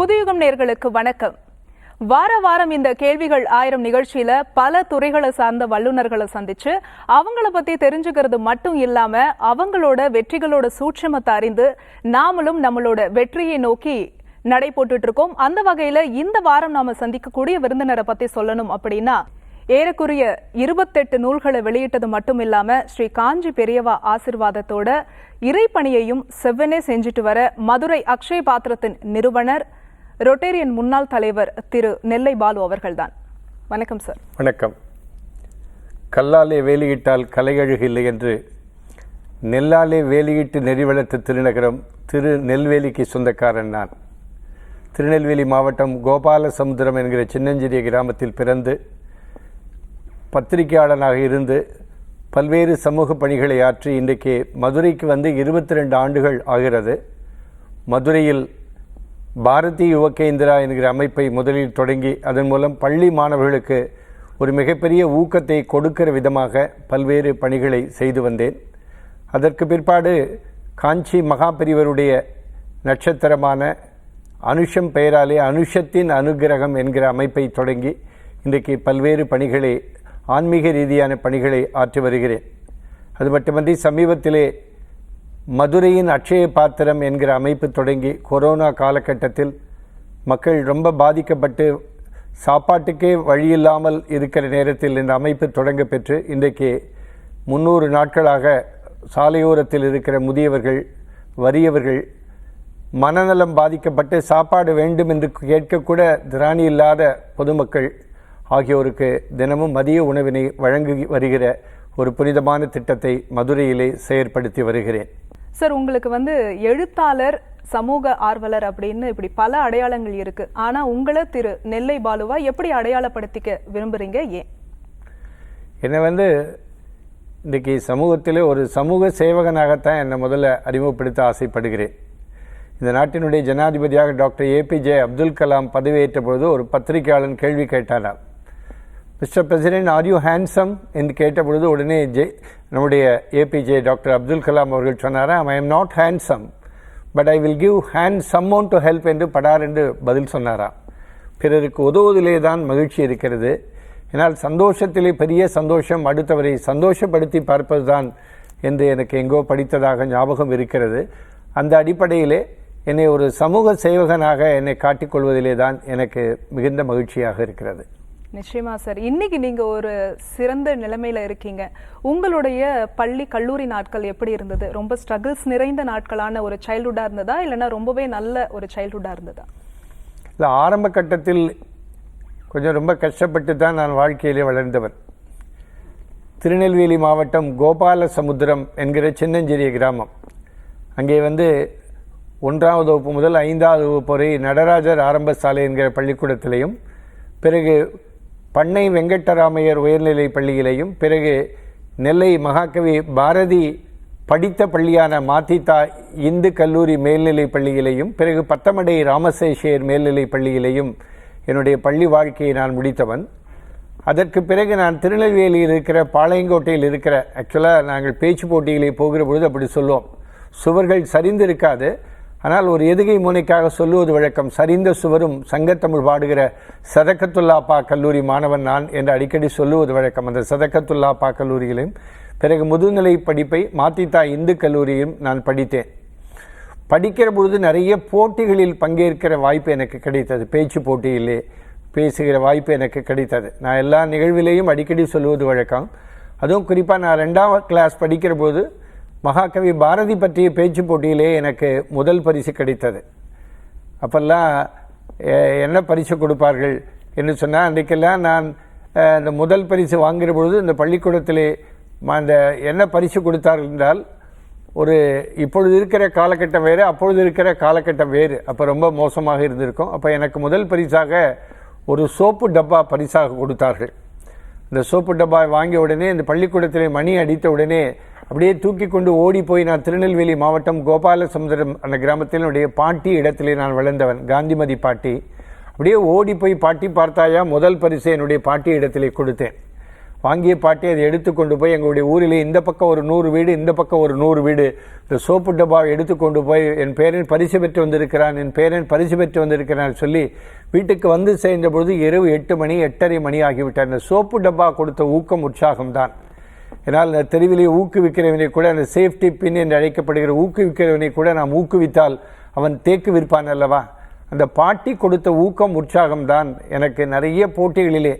புதுயுகம் நேயர்களுக்கு வணக்கம். வார வாரம் இந்த கேள்விகள் 1000 நிகழ்ச்சியில பல துறைகளை சார்ந்த வல்லுநர்களை சந்திச்சு அவங்கள பத்தி தெரிஞ்சுக்கிறது மட்டும் இல்லாம அவங்களோட வெற்றிகளோட சூட்சமத்தை அறிந்து நாமளும் நம்மளோட வெற்றியை நோக்கி நடை போட்டுட்டு இருக்கோம். அந்த வகையில இந்த வாரம் நாம சந்திக்கக்கூடிய விருந்தினரை பத்தி சொல்லணும் அப்படின்னா, ஏறக்குறைய 28 நூல்களை வெளியிட்டது மட்டும் இல்லாம ஸ்ரீ காஞ்சி பெரியவா ஆசிர்வாதத்தோட இறைப்பணியையும் செவ்வனே செஞ்சுட்டு வர மதுரை அக்ஷய பாத்திரத்தின் நிறுவனர், ரொட்டேரியன் முன்னாள் தலைவர் திரு நெல்லை பாலு அவர்கள்தான். வணக்கம் சார். வணக்கம். கல்லாலே வேலியிட்டால் கலையழகில்லை என்று நெல்லாலே வேலியிட்டு நெறிவளர்த்த திருநகரம் திரு நெல்வேலிக்கு சொந்தக்காரன் நான். திருநெல்வேலி மாவட்டம் கோபாலசமுத்திரம் என்கிற சின்னஞ்சிறிய கிராமத்தில் பிறந்து பத்திரிகையாளனாக இருந்து பல்வேறு சமூக பணிகளை ஆற்றி இன்றைக்கு மதுரைக்கு வந்து 22 ஆண்டுகள் ஆகிறது. மதுரையில் பாரதி யுவகேந்திரா என்கிற அமைப்பை முதலில் தொடங்கி அதன் மூலம் பள்ளி மாணவர்களுக்கு ஒரு மிகப்பெரிய ஊக்கத்தை கொடுக்கிற விதமாக பல்வேறு பணிகளை செய்து வந்தேன். அதற்கு பிற்பாடு காஞ்சி மகாபெரிவருடைய நட்சத்திரமான அனுஷம் பெயராலே அனுஷத்தின் அனுகிரகம் என்கிற அமைப்பை தொடங்கி இன்றைக்கு பல்வேறு பணிகளை, ஆன்மீக ரீதியான பணிகளை ஆற்றி வருகிறேன். அது மட்டுமன்றி சமீபத்திலே மதுரையின் அக்ஷய பாத்திரம் என்கிற அமைப்பு தொடங்கி கொரோனா காலகட்டத்தில் மக்கள் ரொம்ப பாதிக்கப்பட்டு சாப்பாட்டுக்கே வழியில்லாமல் இருக்கிற நேரத்தில் இந்த அமைப்பு தொடங்க பெற்று இன்றைக்கு 300 நாட்களாக சாலையோரத்தில் இருக்கிற முதியவர்கள், வறியவர்கள், மனநலம் பாதிக்கப்பட்டு சாப்பாடு வேண்டும் என்று கேட்கக்கூட திராணி இல்லாத பொதுமக்கள் ஆகியோருக்கு தினமும் மதிய உணவினை வழங்கி வருகிற ஒரு புனிதமான திட்டத்தை மதுரையிலே செயற்படுத்தி வருகிறேன். சார், உங்களுக்கு எழுத்தாளர், சமூக ஆர்வலர் அப்படின்னு இப்படி பல அடையாளங்கள் இருக்கு. ஆனா உங்களை திரு நெல்லை பாலுவா எப்படி அடையாளப்படுத்திக்க விரும்புறீங்க? ஏன்? என்னை இன்றைக்கி சமூகத்திலே ஒரு சமூக சேவகனாகத்தான் என்னை முதல்ல அறிமுகப்படுத்த ஆசைப்படுகிறேன். இந்த நாட்டினுடைய ஜனாதிபதியாக டாக்டர் APJ அப்துல் கலாம் பதவியேற்ற பொழுது ஒரு பத்திரிகையாளன் கேள்வி கேட்டாராம். Mister president, are you handsome என்று கேட்ட பொழுது உடனே நம்முடைய APJ டாக்டர் அப்துல் கலாம் அவர்கள் சொன்னாராம், I am not handsome but I will give hand சம்மோன் to help என்று படார் என்று பதில் சொன்னாராம். பிறருக்கு உதவுவதிலே தான் மகிழ்ச்சி இருக்கிறது. ஏன்னால் சந்தோஷத்திலே பெரிய சந்தோஷம் அடுத்தவரை சந்தோஷப்படுத்தி பார்ப்பது தான் என்று எனக்கு எங்கோ படித்ததாக ஞாபகம் இருக்கிறது. அந்த அடிப்படையிலே என்னை ஒரு சமூக சேவகனாக என்னை காட்டிக்கொள்வதிலே தான் எனக்கு மிகுந்த மகிழ்ச்சியாக இருக்கிறது. நிச்சயமா சார். இன்னைக்கு நீங்க ஒரு சிறந்த நிலைமையில இருக்கீங்க. உங்களுடைய பள்ளி கல்லூரி நாட்கள் எப்படி இருந்தது? ரொம்ப ஸ்ட்ரகிள்ஸ் நிறைந்த நாட்களான ஒரு சைல்ட்ஹுட்டா இருந்ததா, இல்லைன்னா ரொம்பவே நல்ல ஒரு சைல்ட்ஹுட்டா இருந்ததா? இல்லை, ஆரம்ப கட்டத்தில் கொஞ்சம் ரொம்ப கஷ்டப்பட்டு தான் நான் வாழ்க்கையிலே வளர்ந்தவர். திருநெல்வேலி மாவட்டம் கோபாலசமுத்திரம் என்கிற சின்னஞ்சிறிய கிராமம். அங்கே 1ஆவது வகுப்பு முதல் 5ஆவது வகுப்பு வரை நடராஜர் ஆரம்ப சாலை என்கிற பள்ளிக்கூடத்திலையும், பிறகு பண்ணை வெங்கட்டராமையர் உயர்நிலை பள்ளியிலையும், பிறகு நெல்லை மகாகவி பாரதி படித்த பள்ளியான மாத்திதா இந்து கல்லூரி மேல்நிலை பள்ளியிலையும், பிறகு பத்தமடை ராமசேஷியர் மேல்நிலை பள்ளியிலையும் என்னுடைய பள்ளி வாழ்க்கையை நான் முடித்தவன். அதற்கு பிறகு நான் திருநெல்வேலியில் இருக்கிற பாளையங்கோட்டையில் இருக்கிற, ஆக்சுவலாக நாங்கள் பேச்சு போட்டியிலே போகிற பொழுது அப்படி சொல்லுவோம், சுவர்கள் சரிந்து இருக்காது, ஆனால் ஒரு எதுகை முனைக்காக சொல்லுவது வழக்கம், சரிந்த சுவரும் சங்கத்தமிழ் பாடுகிற சதக்கத்துல்லாப்பா கல்லூரி மாணவன் நான் என்று அடிக்கடி சொல்லுவது வழக்கம். அந்த சதக்கத்துல்லாப்பா கல்லூரியிலும் பிறகு முதுநிலை படிப்பை மாத்திதா இந்து கல்லூரியும் நான் படித்தேன். படிக்கிற பொழுது நிறைய போட்டிகளில் பங்கேற்கிற வாய்ப்பு எனக்கு கிடைத்தது. பேச்சு போட்டியிலே பேசுகிற வாய்ப்பு எனக்கு கிடைத்தது. நான் எல்லா நிகழ்விலையும் அடிக்கடி சொல்லுவது வழக்கம். அதுவும் குறிப்பாக நான் 2ஆம் கிளாஸ் படிக்கிற போது மகாகவி பாரதி பற்றிய பேச்சு போட்டியிலே எனக்கு முதல் பரிசு கிடைத்தது. அப்பெல்லாம் என்ன பரிசு கொடுப்பார்கள் என்று சொன்னால், அன்றைக்கெல்லாம் நான் இந்த முதல் பரிசு வாங்குகிற பொழுது இந்த பள்ளிக்கூடத்திலே அந்த என்ன பரிசு கொடுத்தார்கள் என்றால், ஒரு இப்பொழுது இருக்கிற காலகட்டம் வேறு, அப்பொழுது இருக்கிற காலகட்டம் வேறு. அப்போ ரொம்ப மோசமாக இருந்திருக்கும். அப்போ எனக்கு முதல் பரிசாக ஒரு சோப்பு டப்பா பரிசாக கொடுத்தார்கள். இந்த சோப்பு டப்பா வாங்கிய உடனே இந்த பள்ளிக்கூடத்திலே மணி அடித்த உடனே அப்படியே தூக்கி கொண்டு ஓடி போய், நான் திருநெல்வேலி மாவட்டம் கோபாலசமுத்திரம் அந்த கிராமத்தில் என்னுடைய பாட்டி இடத்திலே நான் வளர்ந்தவன், காந்திமதி பாட்டி. அப்படியே ஓடி போய், பாட்டி பார்த்தாயா, முதல் பரிசை என்னுடைய பாட்டி இடத்திலே கொடுத்தேன். வாங்கிய பாட்டி அதை எடுத்துக்கொண்டு போய் எங்களுடைய ஊரிலே இந்த பக்கம் ஒரு 100 வீடு, இந்த பக்கம் ஒரு 100 வீடு, இந்த சோப்பு டப்பாவை எடுத்துக்கொண்டு போய் என் பேரன் பரிசு பெற்று வந்திருக்கிறான், என் பேரன் பரிசு பெற்று வந்திருக்கிறான் சொல்லி வீட்டுக்கு வந்து சேர்ந்த பொழுது இரவு 8 மணி 8:30 மணி ஆகிவிட்டார். அந்த சோப்பு டப்பா கொடுத்த ஊக்கம் உற்சாகம்தான். ஏன்னால் இந்த தெருவிலே ஊக்குவிக்கிறவனை கூட, அந்த சேஃப்டி பின் என்று அழைக்கப்படுகிற ஊக்குவிக்கிறவனை கூட நாம் ஊக்குவித்தால் அவன் தேக்கு விற்பான் அல்லவா. அந்த பாட்டி கொடுத்த ஊக்கம் உற்சாகம்தான் எனக்கு நிறைய போட்டிகளிலே,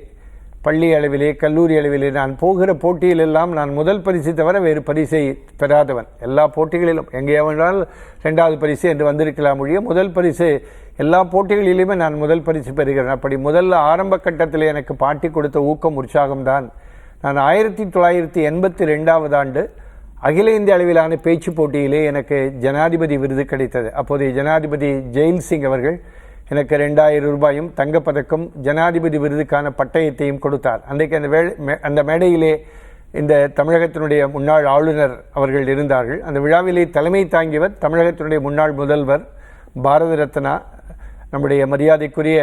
பள்ளி அளவிலே கல்லூரி அளவிலே நான் போகிற போட்டியிலெல்லாம் நான் முதல் பரிசு தவிர வேறு பரிசை பெறாதவன். எல்லா போட்டிகளிலும் எங்கே வேண்டால் 2வது பரிசு என்று வந்திருக்கலாம் ஒழிய முதல் பரிசு எல்லா போட்டிகளிலுமே நான் முதல் பரிசு பெறுகிறேன். அப்படி முதல்ல ஆரம்ப கட்டத்தில் எனக்கு பாட்டி கொடுத்த ஊக்கம் உற்சாகம்தான். நான் 1982 ஆண்டு அகில இந்திய அளவிலான பேச்சு போட்டியிலே எனக்கு ஜனாதிபதி விருது கிடைத்தது. அப்போதைய ஜனாதிபதி ஜெயில் சிங் அவர்கள் எனக்கு 2000 ரூபாயும் தங்கப்பதக்கம் ஜனாதிபதி விருதுக்கான பட்டயத்தையும் கொடுத்தார். அன்றைக்கு அந்த மேடையிலே இந்த தமிழகத்தினுடைய முன்னாள் ஆளுநர் அவர்கள் இருந்தார்கள். அந்த விழாவிலே தலைமை தாங்கியவர் தமிழகத்தினுடைய முன்னாள் முதல்வர் பாரத ரத்னா நம்முடைய மரியாதைக்குரிய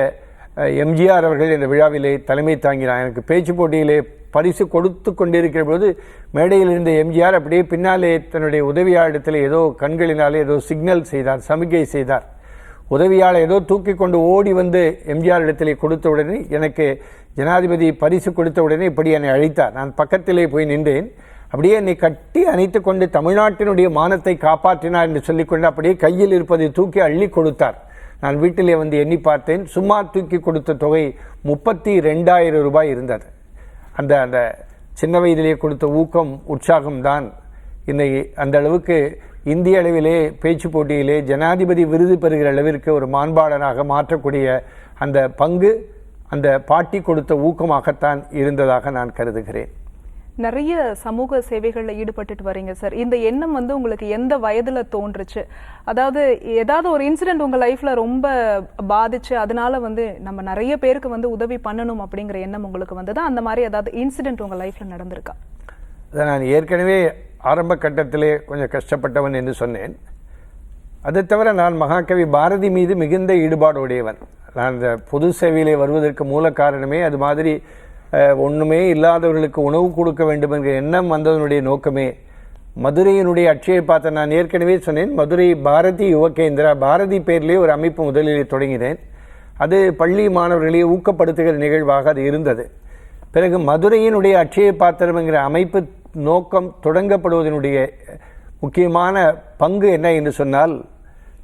எம்ஜிஆர் அவர்கள் இந்த விழாவிலே தலைமை தாங்கினார். எனக்கு பேச்சு போட்டியிலே பரிசு கொடுத்து கொண்டிருக்கிற போது மேடையில் இருந்த எம்ஜிஆர் அப்படியே பின்னாலே தன்னுடைய உதவியாளரிடத்தில் ஏதோ கண்களினாலே ஏதோ சிக்னல் செய்தார், சமிகை செய்தார். உதவியாளர் ஏதோ தூக்கி கொண்டு ஓடி வந்து எம்ஜிஆர் இடத்திலே கொடுத்த உடனே, எனக்கு ஜனாதிபதி பரிசு கொடுத்த உடனே இப்படி என்னை அழைத்தார். நான் பக்கத்திலே போய் நின்றேன். அப்படியே என்னை கட்டி அணைத்து கொண்டு தமிழ்நாட்டினுடைய மானத்தை காப்பாற்றினார் என்று சொல்லிக்கொண்டு அப்படியே கையில் இருப்பதை தூக்கி அள்ளி கொடுத்தார். நான் வீட்டிலே வந்து எண்ணி பார்த்தேன். சும்மா தூக்கி கொடுத்த தொகை 32,000 ரூபாய் இருந்தது. அந்த அந்த சின்ன வயதிலே கொடுத்த ஊக்கம் உற்சாகம்தான் இன்னைக்கு அந்த அளவுக்கு இந்திய அளவிலே பேச்சு போட்டியிலே ஜனாதிபதி விருது பெறுகிற அளவிற்கு ஒரு மாண்பாளனாக மாற்றக்கூடிய அந்த பங்கு அந்த பாட்டி கொடுத்த ஊக்கமாகத்தான் இருந்ததாக நான் கருதுகிறேன். நிறைய சமூக சேவைகளில் ஈடுபட்டுட்டு வரீங்க சார். இந்த எண்ணம் வந்து உங்களுக்கு எந்த வயதுல தோன்றுச்சு? அதாவது ஏதாவது ஒரு இன்சிடென்ட் உங்க லைஃப்ல ரொம்ப பாதிச்சு அதனால வந்து நம்ம நிறைய பேருக்கு வந்து உதவி பண்ணணும் அப்படிங்கிற எண்ணம் உங்களுக்கு வந்தது? அந்த மாதிரி ஏதாவது இன்சிடென்ட் உங்க லைஃப்ல நடந்திருக்கா? அதை நான் ஏற்கனவே ஆரம்ப கட்டத்திலே கொஞ்சம் கஷ்டப்பட்டவன் என்று சொன்னேன். அதை தவிர நான் மகாகவி பாரதி மீது மிகுந்த ஈடுபாடு உடையவன். நான் இந்த பொது சேவையிலே வருவதற்கு மூல காரணமே அது மாதிரி ஒன்றுமே இல்லாதவர்களுக்கு உணவு கொடுக்க வேண்டும் என்கிற எண்ணம் வந்ததனுடைய நோக்கமே. மதுரையினுடைய அட்சய பாத்திரம் நான் ஏற்கனவே சொன்னேன். மதுரை பாரதி யுவகேந்திரா, பாரதி பேரிலே ஒரு அமைப்பு முதலிலே தொடங்கினேன். அது பள்ளி மாணவர்களையே ஊக்கப்படுத்துகிற நிகழ்வாக அது இருந்தது. பிறகு மதுரையினுடைய அட்சய பாத்திரம் என்கிற அமைப்பு நோக்கம் தொடங்கப்படுவதனுடைய முக்கியமான பங்கு என்ன என்று சொன்னால்,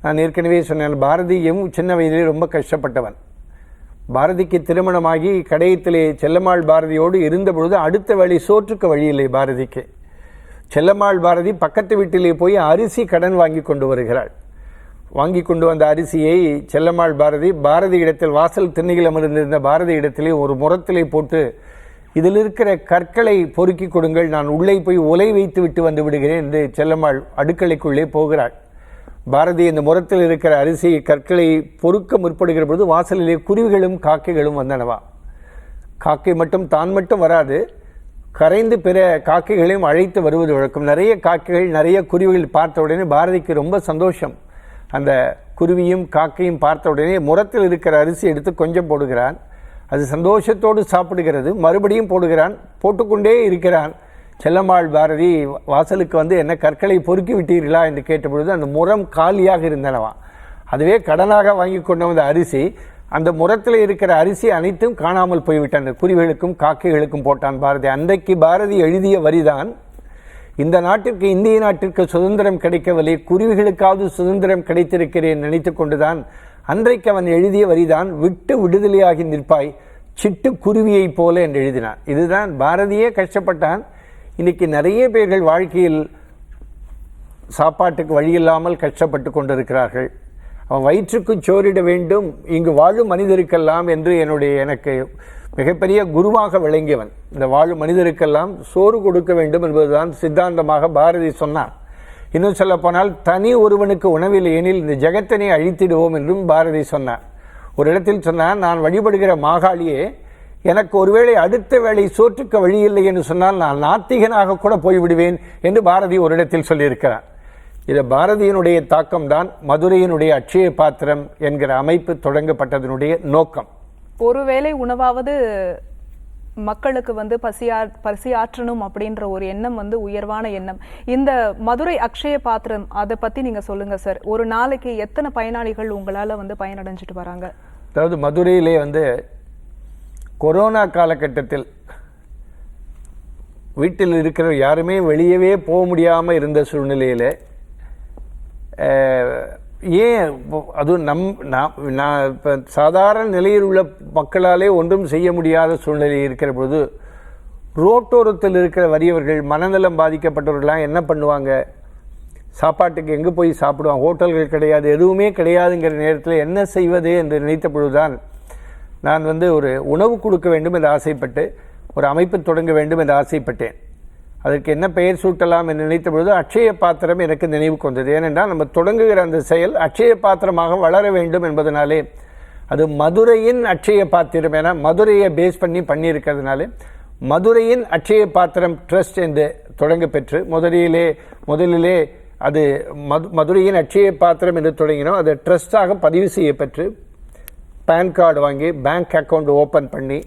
நான் ஏற்கனவே சொன்னேன், பாரதியும் சின்ன வயதிலே ரொம்ப கஷ்டப்பட்டவன். பாரதிக்கு திருமணமாகி கடையத்திலே செல்லம்மாள் பாரதியோடு இருந்த பொழுது அடுத்த வழி சோற்றுக்கு வழி இல்லை பாரதிக்கு. செல்லம்மாள் பாரதி பக்கத்து வீட்டிலே போய் அரிசி கடன் வாங்கி கொண்டு வருகிறாள். வாங்கி கொண்டு வந்த அரிசியை செல்லம்மாள் பாரதி இடத்தில், வாசல் திண்ணையில் அமர்ந்திருந்த பாரதி இடத்திலே ஒரு முரத்திலே போட்டு, இதில் இருக்கிற கற்களை பொறுக்கி கொடுங்கள், நான் உள்ளே போய் உலை வைத்து விட்டு வந்து விடுகிறேன் என்று செல்லம்மாள் அடுக்கலைக்குள்ளே போகிறாள். பாரதி இந்த முரத்தில் இருக்கிற அரிசி கற்களை பொறுக்க முற்படுகிற பொழுது வாசலிலே குருவிகளும் காக்கைகளும் வந்தனவா. காக்கை மட்டும் தான் மட்டும் வராது, கரைந்து பிற காக்கைகளையும் அழைத்து வருவது வழக்கம். நிறைய காக்கைகள் நிறைய குருவிகள் பார்த்த உடனே பாரதிக்கு ரொம்ப சந்தோஷம். அந்த குருவியும் காக்கையும் பார்த்த உடனே முரத்தில் இருக்கிற அரிசி எடுத்து கொஞ்சம் போடுகிறான். அது சந்தோஷத்தோடு சாப்பிடுகிறது. மறுபடியும் போடுகிறான். போட்டுக்கொண்டே இருக்கிறான். செல்லம்மாள் பாரதி வாசலுக்கு வந்து என்ன கற்களை பொறுக்கி விட்டீர்களா என்று கேட்டபொழுது அந்த முரம் காலியாக இருந்தனவா. அதுவே கடனாக வாங்கி கொண்டு வந்த அரிசி, அந்த முரத்தில் இருக்கிற அரிசி அனைத்தும் காணாமல் போய்விட்டான். குருவிகளுக்கும் காக்கைகளுக்கும் போட்டான் பாரதி. அன்றைக்கு பாரதி எழுதிய வரிதான், இந்த நாட்டிற்கு, இந்திய நாட்டிற்கு சுதந்திரம் கிடைக்கவில்லை, குருவிகளுக்காவது சுதந்திரம் கிடைத்திருக்கிறேன் நினைத்து கொண்டுதான் அன்றைக்கு அவன் எழுதிய வரிதான், விட்டு விடுதலையாகி நிற்பாய் சிட்டு குருவியை போல என்று எழுதினான். இதுதான் பாரதியே கஷ்டப்பட்டான். இன்னைக்கு நிறைய பேர்கள் வாழ்க்கையில் சாப்பாட்டுக்கு வழியில்லாமல் கஷ்டப்பட்டு கொண்டிருக்கிறார்கள். அவன் வயிற்றுக்கு சோறிட வேண்டும், இங்கு வாழும் மனிதருக்கெல்லாம் என்று எனக்கு மிகப்பெரிய குருவாக விளங்கியவன். இந்த வாழும் மனிதருக்கெல்லாம் சோறு கொடுக்க வேண்டும் என்பதுதான் சித்தாந்தமாக பாரதி சொன்னார். இன்னும் சொல்ல போனால், தனி ஒருவனுக்கு உணவில் எனில் இந்த ஜெகத்தினை அழித்திடுவோம் என்றும் பாரதி சொன்னார். ஒரு இடத்தில் சொன்னார், நான் வழிபடுகிற மாகாளியே, எனக்கு ஒருவேளை அடுத்த வேளை சோற்றுக்க வழி இல்லை என்று சொன்னால் நான் நாத்திகனாக கூட போய்விடுவேன் என்று பாரதி ஒரு இடத்தில் சொல்லியிருக்கிறார். இது பாரதியினுடைய தாக்கம்தான் மதுரையினுடைய அட்சய பாத்திரம் என்கிற அமைப்பு தொடங்கப்பட்டதனுடைய நோக்கம். ஒருவேளை உணவாவது மக்களுக்கு வந்து பசியாற்றணும் அப்படின்ற ஒரு எண்ணம் வந்து உயர்வான எண்ணம். இந்த மதுரை அக்ஷய பாத்திரம் அதை பத்தி நீங்க சொல்லுங்க சார். ஒரு நாளைக்கு எத்தனை பயனாளிகள் உங்களால வந்து பயனடைஞ்சிட்டு வராங்க? அதாவது மதுரையிலே வந்து கொரோனா காலகட்டத்தில் வீட்டில் இருக்கிற யாருமே வெளியவே போக முடியாமல் இருந்த சூழ்நிலையில் ஏன் அதுவும் நான் இப்போ சாதாரண நிலையில் உள்ள மக்களாலே ஒன்றும் செய்ய முடியாத சூழ்நிலை இருக்கிற பொழுது ரோட்டோரத்தில் இருக்கிற வறியவர்கள், மனநலம் பாதிக்கப்பட்டவர்கள்லாம் என்ன பண்ணுவாங்க? சாப்பாட்டுக்கு எங்கே போய் சாப்பிடுவாங்க? ஹோட்டல்கள் கிடையாது, எதுவுமே கிடையாதுங்கிற நேரத்தில் என்ன செய்வது என்று நினைத்த பொழுதுதான் நான் வந்து ஒரு உணவு கொடுக்க வேண்டும் என்று ஆசைப்பட்டு ஒரு அமைப்பு தொடங்க வேண்டும் என்று ஆசைப்பட்டேன். அதற்கு என்ன பெயர் சூட்டலாம் என்று நினைத்த பொழுது அக்ஷய பாத்திரம் எனக்கு நினைவுக்கு வந்தது. ஏனென்றால் நம்ம தொடங்குகிற அந்த செயல் அக்ஷய பாத்திரமாக வளர வேண்டும் என்பதனாலே, அது மதுரையின் அக்ஷய பாத்திரம் என மதுரையை பேஸ் பண்ணியிருக்கிறதுனாலே மதுரையின் அக்ஷய பாத்திரம் ட்ரஸ்ட் என்று தொடங்க பெற்று முதலிலே அது மதுரையின் அக்ஷய பாத்திரம் என்று தொடங்கினோம். அது ட்ரஸ்டாக பதிவு செய்யப்பெற்று பேன் கார்டு வாங்கி பேங்க் அக்கௌண்ட் ஓப்பன் பண்ணி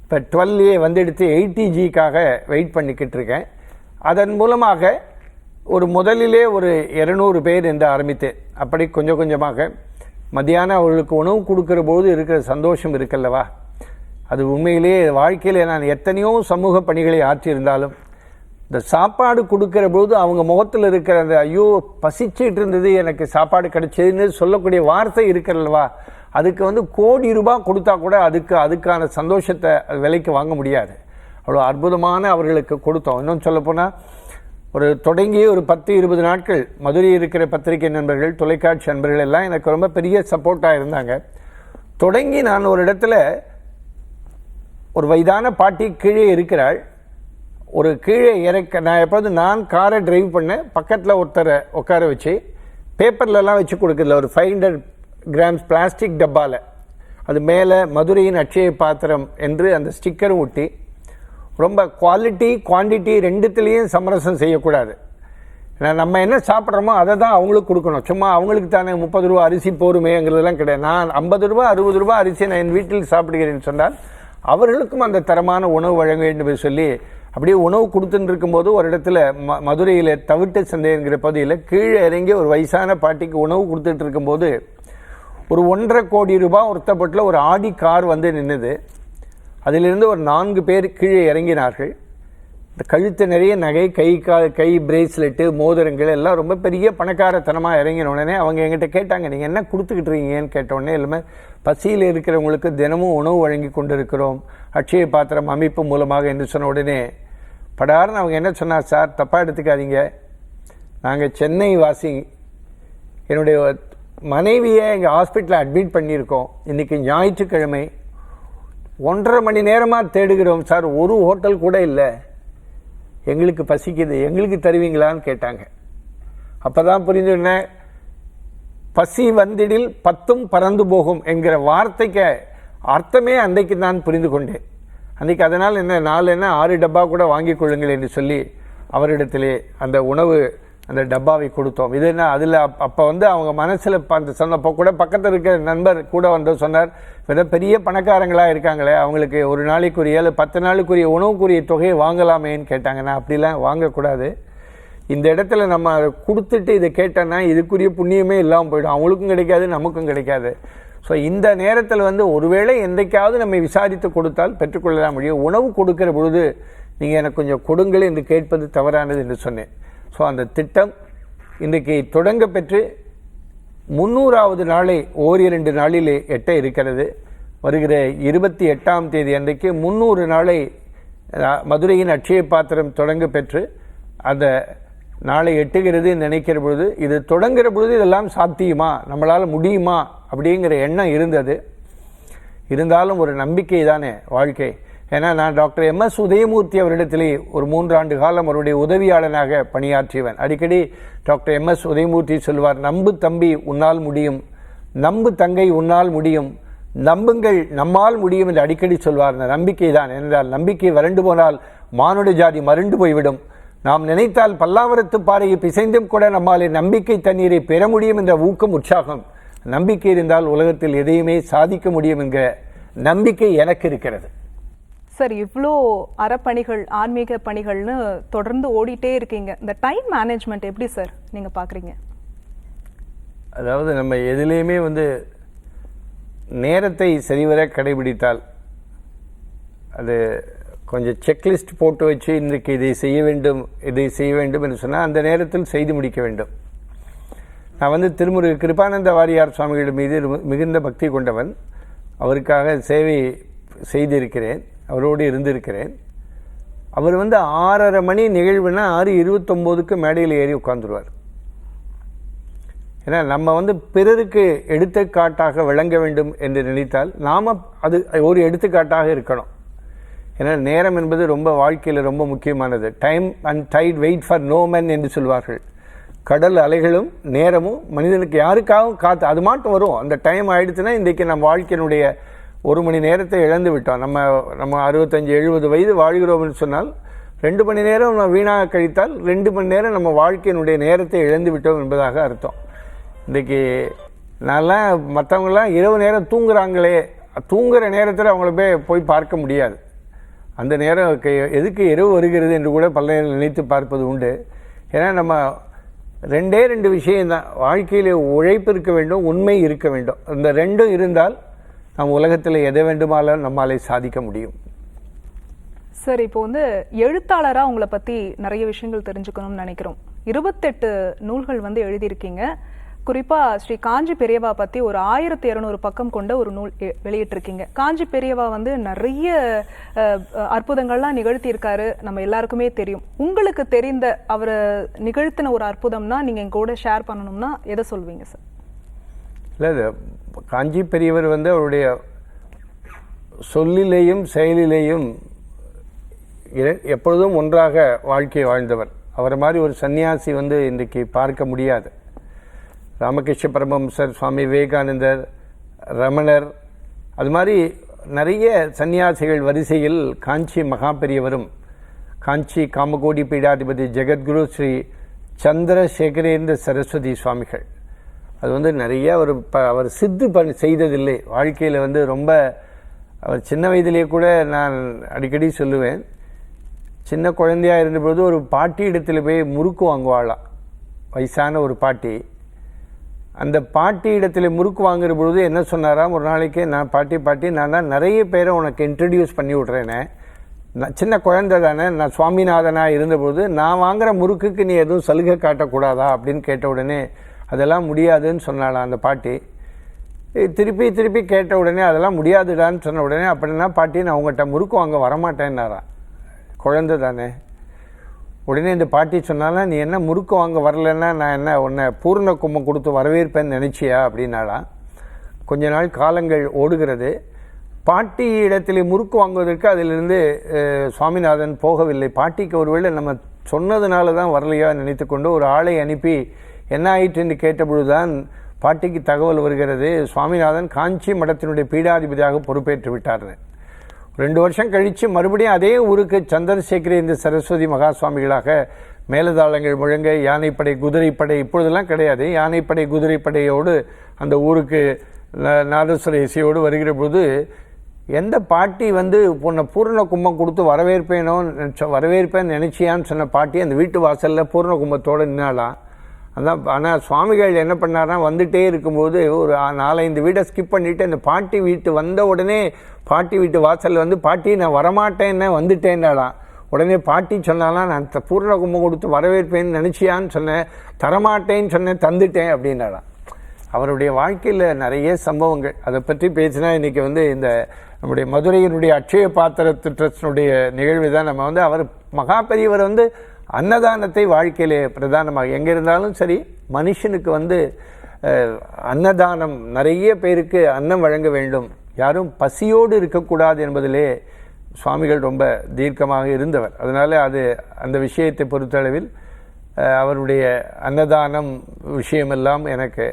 இப்போ 12A வந்துடுத்து 80Gக்காக வெயிட் பண்ணிக்கிட்டு இருக்கேன். அதன் மூலமாக முதலிலே ஒரு 200 பேர் என்று ஆரம்பித்தேன். அப்படி கொஞ்சம் கொஞ்சமாக மத்தியானம் அவர்களுக்கு உணவு கொடுக்குற போது இருக்கிற சந்தோஷம் இருக்கல்லவா, அது உண்மையிலேயே வாழ்க்கையில் நான் எத்தனையோ சமூக பணிகளை ஆற்றியிருந்தாலும் இந்த சாப்பாடு கொடுக்குற போது அவங்க முகத்தில் இருக்கிற அந்த ஐயோ பசிச்சுட்டு இருந்தது எனக்கு சாப்பாடு கிடைச்சதுன்னு சொல்லக்கூடிய வார்த்தை இருக்கிறல்லவா, அதுக்கு வந்து கோடி ரூபாய் கொடுத்தா கூட அதுக்கான சந்தோஷத்தை விலைக்கு வாங்க முடியாது. அவ்வளோ அற்புதமான அவர்களுக்கு கொடுத்தோம். இன்னும் சொல்லப்போனால் தொடங்கி ஒரு 10-20 நாட்கள் மதுரை இருக்கிற பத்திரிகை நண்பர்கள், தொலைக்காட்சி நண்பர்கள் எல்லாம் எனக்கு ரொம்ப பெரிய சப்போர்ட்டாக இருந்தாங்க. தொடங்கி நான் ஒரு இடத்துல ஒரு வயதான பாட்டி கீழே இருக்கிறாள். கீழே நான் காரை டிரைவ் பண்ணேன், பக்கத்தில் ஒருத்தரை உட்கார வச்சு பேப்பர்லலாம் வச்சு கொடுக்குறதுல ஒரு 500 கிராம்ஸ் பிளாஸ்டிக் டப்பாவில் அது மேலே மதுரையின் அக்ஷய பாத்திரம் என்று அந்த ஸ்டிக்கரும் ஒட்டி, ரொம்ப குவாலிட்டி குவான்டிட்டி ரெண்டுத்துலேயும் சமரசம் செய்யக்கூடாது. ஏன்னா நம்ம என்ன சாப்பிட்றோமோ அதை தான் அவங்களுக்கு கொடுக்கணும். சும்மா அவங்களுக்கு தானே 30 ரூபா அரிசி போருமேங்கிறதுலாம் கிடையாது. நான் 50 ரூபா 60 ரூபா அரிசி நான் என் வீட்டில் சாப்பிடுகிறேன்னு சொன்னால் அவர்களுக்கும் அந்த தரமான உணவு வழங்க வேண்டும் என்று சொல்லி அப்படியே உணவு கொடுத்துட்டு இருக்கும்போது ஒரு இடத்துல மதுரையில் தவிட்டு சந்தை என்கிற பகுதியில் கீழே இறங்கி ஒரு வயசான பாட்டிக்கு உணவு கொடுத்துட்டு இருக்கும்போது ஒரு 1.5 கோடி ரூபாய் ஒருத்தப்பட்டில் ஒரு ஆடி கார் வந்து நின்றுது. அதிலிருந்து ஒரு 4 பேர் கீழே இறங்கினார்கள். இந்த கழுத்து நிறைய நகை, கை பிரேஸ்லெட்டு, மோதிரங்கள் எல்லாம் ரொம்ப பெரிய பணக்காரத்தனமாக இறங்கின உடனே அவங்க எங்கிட்ட கேட்டாங்க, நீங்கள் என்ன கொடுத்துக்கிட்டு இருக்கீங்கன்னு கேட்டவுடனே எல்லாமே பசியில் இருக்கிறவங்களுக்கு தினமும் உணவு வழங்கி கொண்டு இருக்கிறோம் அக்ஷய பாத்திரம் அமைப்பு மூலமாக என்று சொன்ன உடனே படார்னு அவங்க என்ன சொன்னார், சார் தப்பாக எடுத்துக்காதீங்க, நாங்கள் சென்னை வாசி, என்னுடைய மனைவியை எங்கள் ஹாஸ்பிட்டலில் அட்மிட் பண்ணியிருக்கோம், இன்றைக்கி ஞாயிற்றுக்கிழமை 1.5 மணி நேரமாக தேடுகிறோம் சார், ஒரு ஹோட்டல் கூட இல்லை, எங்களுக்கு பசிக்குது, எங்களுக்கு தருவீங்களான்னு கேட்டாங்க. அப்போ தான் புரிஞ்சுன பசி வந்திடில் 10ம் பறந்து போகும் என்கிற வார்த்தைக்கு அர்த்தமே அன்றைக்கு நான் புரிந்து கொண்டேன். அன்றைக்கி அதனால் என்ன 6 டப்பா கூட வாங்கி கொள்ளுங்கள் என்று சொல்லி அவரிடத்திலே அந்த உணவு அந்த டப்பாவை கொடுத்தோம். இது என்ன அதில் அப்போ வந்து அவங்க மனசில் அந்த சொன்னப்போ கூட பக்கத்தில் இருக்கிற நண்பர் கூட வந்து சொன்னார், பெரிய பணக்காரங்களாக இருக்காங்களே, அவங்களுக்கு ஒரு நாளைக்குரிய 10 நாளுக்குரிய உணவுக்குரிய தொகையை வாங்கலாமேன்னு கேட்டாங்க. நான் அப்படிலாம் வாங்கக்கூடாது, இந்த இடத்துல நம்ம கொடுத்துட்டு இதை கேட்டோன்னா இதுக்குரிய புண்ணியமே இல்லாமல் போயிடும், அவங்களுக்கும் கிடைக்காது நமக்கும் கிடைக்காது. ஸோ இந்த நேரத்தில் வந்து ஒருவேளை என்றைக்காவது நம்ம விசாரித்து கொடுத்தால் பெற்றுக்கொள்ளலாம் முடியும். உணவு கொடுக்கிற பொழுது நீங்கள் எனக்கு கொஞ்சம் கொடுங்கள் என்று கேட்பது தவறானது என்று சொன்னேன். ஸோ அந்த திட்டம் இன்றைக்கு தொடங்க பெற்று 300வது நாளை 1-2 நாளிலே எட்ட இருக்கிறது. வருகிற 28ஆம் தேதி அன்றைக்கு 300 நாளை மதுரையின் அக்ஷய பாத்திரம் தொடங்க பெற்று அந்த நாளை எட்டுகிறது நினைக்கிற பொழுது, இது தொடங்குகிற பொழுது இதெல்லாம் சாத்தியமா, நம்மளால் முடியுமா அப்படிங்கிற எண்ணம் இருந்தது. இருந்தாலும் ஒரு நம்பிக்கை தானே வாழ்க்கை. ஏன்னா நான் டாக்டர் MS உதயமூர்த்தி அவரிடத்திலே ஒரு 3 ஆண்டு காலம் அவருடைய உதவியாளனாக பணியாற்றியவன். அடிக்கடி டாக்டர் MS உதயமூர்த்தி சொல்வார், நம்பு தம்பி உன்னால் முடியும், நம்பு தங்கை உன்னால் முடியும், நம்புங்கள் நம்மால் முடியும் என்று அடிக்கடி சொல்வார். அந்த நம்பிக்கை தான். என்றால் நம்பிக்கை வறண்டு போனால் மானுட ஜாதி மறண்டு போய்விடும். நாம் நினைத்தால் பல்லாவரத்து பாறையை பிசைந்தும் கூட நம்மாலே நம்பிக்கை தண்ணீரை பெற முடியும் என்ற ஊக்கம், உற்சாகம், நம்பிக்கை இருந்தால் உலகத்தில் எதையுமே சாதிக்க முடியும் என்கிற நம்பிக்கை எனக்கு இருக்கிறது. சார், இவ்வளோ அறப்பணிகள், ஆன்மீக பணிகள்னு தொடர்ந்து ஓடிட்டே இருக்கீங்க. இந்த டைம் மேனேஜ்மெண்ட் எப்படி சார் நீங்க பாக்குறீங்க? அதாவது நம்ம எதுலேயுமே வந்து நேரத்தை சரிவர கடைபிடித்தால், அது கொஞ்சம் செக்லிஸ்ட் போட்டு வச்சு இன்றைக்கு இதை செய்ய வேண்டும் என்று சொன்னால் அந்த நேரத்தில் செய்து முடிக்க வேண்டும். நான் வந்து திருமுருக கிருபானந்த வாரியார் சுவாமிகள் மீது மிகுந்த பக்தி கொண்டவன். அவருக்காக சேவை செய்திருக்கிறேன், அவரோடு இருந்திருக்கிறேன். அவர் வந்து 6:30 மணி நிகழ்வுனா 6:29க்கு மேடையில் ஏறி உட்கார்ந்துருவார். ஏன்னா நம்ம வந்து பிறருக்கு எடுத்துக்காட்டாக விளங்க வேண்டும் என்று நினைத்தால் நாம் அது ஒரு எடுத்துக்காட்டாக இருக்கணும். ஏன்னா நேரம் என்பது ரொம்ப வாழ்க்கையில் ரொம்ப முக்கியமானது. Time and tide wait for no man என்று சொல்வார்கள். கடல் அலைகளும் நேரமும் மனிதனுக்கு யாருக்காகவும் காத்து அது மாட்டும் வரும். அந்த டைம் ஆயிடுச்சுன்னா இன்றைக்கி நம்ம வாழ்க்கையினுடைய 1 மணி நேரத்தை இழந்து விட்டோம். நம்ம 65-70 வயது வாழ்கிறோம்னு சொன்னால் 2 மணி நேரம் நம்ம வீணாக கழித்தால் 2 மணி நேரம் நம்ம வாழ்க்கையினுடைய நேரத்தை இழந்து விட்டோம் என்பதாக அர்த்தம். இன்றைக்கி நான்லாம் மற்றவங்களாம் இரவு நேரம் தூங்குறாங்களே, தூங்குகிற நேரத்தில் அவங்கள போய் பார்க்க முடியாது. அந்த நேரம் எதுக்கு இரவு வருகிறது என்று கூட பல நேரம் நினைத்து பார்ப்பது உண்டு. ஏன்னா நம்ம 2 விஷயம்தான் வாழ்க்கையில், உழைப்பு இருக்க வேண்டும், உண்மை இருக்க வேண்டும். இந்த 2 இருந்தால் நம் உலகத்தில் எதை வேண்டுமானாலும் நம்மாலே சாதிக்க முடியும். சார், இப்போ வந்து எழுத்தாளராக உங்களை பற்றி நிறைய விஷயங்கள் தெரிஞ்சுக்கணும்னு நினைக்கிறோம். 28 நூல்கள் வந்து எழுதியிருக்கீங்க. குறிப்பாக ஸ்ரீ காஞ்சி பெரியவா பற்றி ஒரு 1200 பக்கம் கொண்ட ஒரு நூல் வெளியிட்டிருக்கீங்க. காஞ்சி பெரியவா வந்து நிறைய அற்புதங்கள்லாம் நிகழ்த்தியிருக்காரு, நம்ம எல்லாருக்குமே தெரியும். உங்களுக்கு தெரிந்த அவர் நிகழ்த்தின ஒரு அற்புதம்னா நீங்கள் எங்க கூட ஷேர் பண்ணணும்னா எதை சொல்வீங்க சார்? இல்லை, காஞ்சி பெரியவர் வந்து அவருடைய சொல்லிலேயும் செயலிலேயும் எப்பொழுதும் ஒன்றாக வாழ்க்கை வாழ்ந்தவர். அவரை மாதிரி ஒரு சன்னியாசி வந்து இன்றைக்கு பார்க்க முடியாது. ராமகிருஷ்ண பரமஹம்சர், சுவாமி விவேகானந்தர், ரமணர், அது மாதிரி நிறைய சன்னியாசிகள் வரிசையில் காஞ்சி மகா பெரியவரும், காஞ்சி காமகோடி பீடாதிபதி ஜெகத்குரு ஸ்ரீ சந்திரசேகரேந்திர சரஸ்வதி சுவாமிகள், அது வந்து நிறைய அவர் சித்து செய்ததில்லை. வாழ்க்கையில் வந்து ரொம்ப அவர் சின்ன வயதிலேயே கூட நான் அடிக்கடி சொல்லுவேன், சின்ன குழந்தையாக இருந்தபோது ஒரு பாட்டி இடத்துல போய் முறுக்கு வாங்குவாளாம், வயசான ஒரு பாட்டி. அந்த பாட்டி இடத்துல முறுக்கு வாங்குற பொழுது என்ன சொன்னாராம், ஒரு நாளைக்கு நான் பாட்டி நான் தான் நிறைய பேரை உனக்கு இன்ட்ரடியூஸ் பண்ணி விட்றேனே, நான் சின்ன குழந்தை தானே, நான் சுவாமிநாதனாக இருந்தபோது நான் வாங்குகிற முறுக்குக்கு நீ எதுவும் சலுகை காட்டக்கூடாதா அப்படின்னு கேட்ட உடனே அதெல்லாம் முடியாதுன்னு சொன்னாலாம் அந்த பாட்டி. திருப்பி கேட்ட உடனே அதெல்லாம் முடியாதுடான்னு சொன்ன உடனே அப்படின்னா பாட்டி நான் உங்கள்கிட்ட முறுக்கு வாங்க வரமாட்டேன்னாரான், குழந்தை தானே. உடனே இந்த பாட்டி சொன்னாலும், நீ என்ன முறுக்கு வாங்க வரலன்னா நான் என்ன உன்னை பூர்ண கும்பம் கொடுத்து வரவேற்பேன்னு நினச்சியா அப்படின்னாலாம். கொஞ்ச நாள் காலங்கள் ஓடுகிறது. பாட்டி இடத்துல முறுக்கு வாங்குவதற்கு அதிலிருந்து சுவாமிநாதன் போகவில்லை. பாட்டிக்கு ஒருவேளை நம்ம சொன்னதுனால தான் வரலையா நினைத்து கொண்டு ஒரு ஆளை அனுப்பி என்ன ஆயிற்று என்று கேட்டபொழுதுதான் பாட்டிக்கு தகவல் வருகிறது, சுவாமிநாதன் காஞ்சி மடத்தினுடைய பீடாதிபதியாக பொறுப்பேற்று விட்டார். 2 வருஷம் கழித்து மறுபடியும் அதே ஊருக்கு சந்திரசேகரேந்திர சரஸ்வதி மகா சுவாமிகளாக மேலதாளங்கள் முழங்க, யானைப்படை குதிரைப்படை, இப்பொழுதெல்லாம் கிடையாது, யானைப்படை குதிரைப்படையோடு அந்த ஊருக்கு நாதஸ்வர இசையோடு வருகிற போது எந்த பாட்டி வந்து உன்னை பூர்ண கும்பம் கொடுத்து வரவேற்பேன்னு நினச்சியான்னு சொன்ன பாட்டி அந்த வீட்டு வாசலில் பூர்ண கும்பத்தோடு நின்னாலாம். அதான். ஆனால் சுவாமிகள் என்ன பண்ணார்னா, வந்துகிட்டே இருக்கும்போது ஒரு 4-5 வீடை ஸ்கிப் பண்ணிவிட்டு அந்த பாட்டி வீட்டு வந்த உடனே பாட்டி வீட்டு வாசலில் வந்து, பாட்டி நான் வரமாட்டேன்னு வந்துட்டேன்னாலாம். உடனே பாட்டி சொன்னாலாம், நான் பூர்ண கும்பம் கொடுத்து வரவேற்பேன்னு நினச்சியான்னு சொன்னேன், தரமாட்டேன்னு சொன்னேன், தந்துட்டேன் அப்படின்னாலாம். அவருடைய வாழ்க்கையில் நிறைய சம்பவங்கள், அதை பற்றி பேசினா இன்றைக்கி வந்து இந்த நம்முடைய மதுரையினுடைய அட்சய பாத்திரத்து ட்ரஸ்டினுடைய நிகழ்வு தான். நம்ம வந்து அவர் மகா பெரியவர் வந்து அன்னதானத்தை வாழ்க்கையிலே பிரதானமாக, எங்கே இருந்தாலும் சரி மனுஷனுக்கு வந்து அன்னதானம், நிறைய பேருக்கு அன்னம் வழங்க வேண்டும், யாரும் பசியோடு இருக்கக்கூடாது என்பதிலே சுவாமிகள் ரொம்ப தீர்க்கமாக இருந்தவர். அதனால் அந்த விஷயத்தை பொறுத்தளவில் அவருடைய அன்னதானம் விஷயமெல்லாம் எனக்கு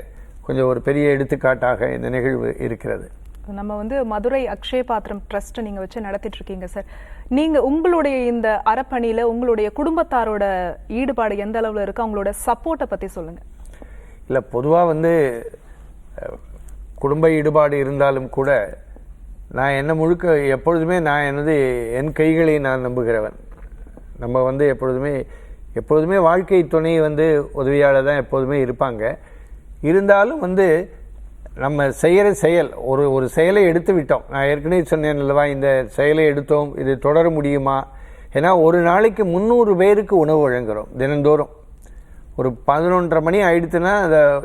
கொஞ்சம் ஒரு பெரிய எடுத்துக்காட்டாக இந்த நிகழ்வு இருக்கிறது. நம்ம வந்து மதுரை அக்ஷய பாத்திரம் ட்ரஸ்ட் நீங்க வச்சு நடத்திட்டு இருக்கீங்க சார். நீங்க உங்களுடைய இந்த அறப்பணியில உங்களுடைய குடும்பத்தாரோட ஈடுபாடு எந்த அளவுல இருக்கு, அவங்களோட சப்போர்ட்டை பத்தி சொல்லுங்க. இல்லை, பொதுவாக வந்து குடும்ப ஈடுபாடு இருந்தாலும் கூட நான் என்ன முழுக்க எப்பொழுதுமே நான் என் கைகளை நான் நம்புகிறவன். நம்ம எப்பொழுதுமே வாழ்க்கை துணை உதவியாளர் தான் எப்போதுமே இருப்பாங்க. இருந்தாலும் நம்ம செய்கிற செயல் ஒரு செயலை எடுத்து விட்டோம். நான் ஏற்கனவே சொன்னேன் அல்லவா, இந்த செயலை எடுத்தோம், இது தொடர முடியுமா? ஏன்னா ஒரு நாளைக்கு 300 பேருக்கு உணவு வழங்குகிறோம் தினந்தோறும். ஒரு 11:30 மணி ஆயிடுச்சுன்னா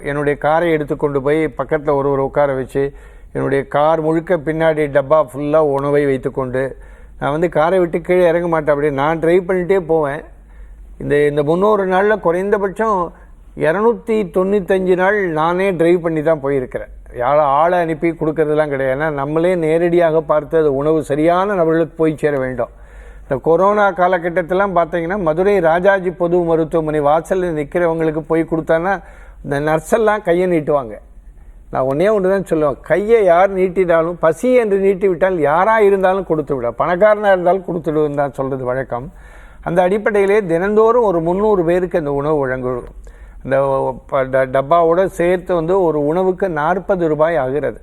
என்னுடைய காரை எடுத்துக்கொண்டு போய் பக்கத்தில் ஒரு உட்கார வச்சு என்னுடைய கார் முழுக்க பின்னாடி டப்பா ஃபுல்லாக உணவை வைத்துக்கொண்டு நான் காரை விட்டு கீழே இறங்க மாட்டேன். அப்படியே நான் ட்ரைவ் பண்ணிகிட்டே போவேன். இந்த 300 நாளில் குறைந்தபட்சம் 295 நாள் நானே ட்ரைவ் பண்ணி தான் போயிருக்கிறேன். ஆளை அனுப்பி கொடுக்கறதுலாம் கிடையாது. ஏன்னா நம்மளே நேரடியாக பார்த்து அது உணவு சரியான நபர்களுக்கு போய் சேர வேண்டும். இந்த கொரோனா காலகட்டத்திலாம் பார்த்தீங்கன்னா மதுரை ராஜாஜி பொது மருத்துவமனை வாசலில் நிற்கிறவங்களுக்கு போய் கொடுத்தான்னா இந்த நர்ஸெல்லாம் கையை நீட்டுவாங்க. நான் ஒன்று தான் சொல்லுவேன், கையை யார் நீட்டினாலும் பசி என்று நீட்டி விட்டால் யாராக இருந்தாலும் கொடுத்து விட, பணக்காரனாக இருந்தாலும் கொடுத்துடுன்னு தான் சொல்கிறது வழக்கம். அந்த அடிப்படையிலே தினந்தோறும் ஒரு 300 பேருக்கு அந்த உணவு வழங்கும். அந்த டப்பாவோடு சேர்த்து ஒரு உணவுக்கு 40 ரூபாய் ஆகிறது.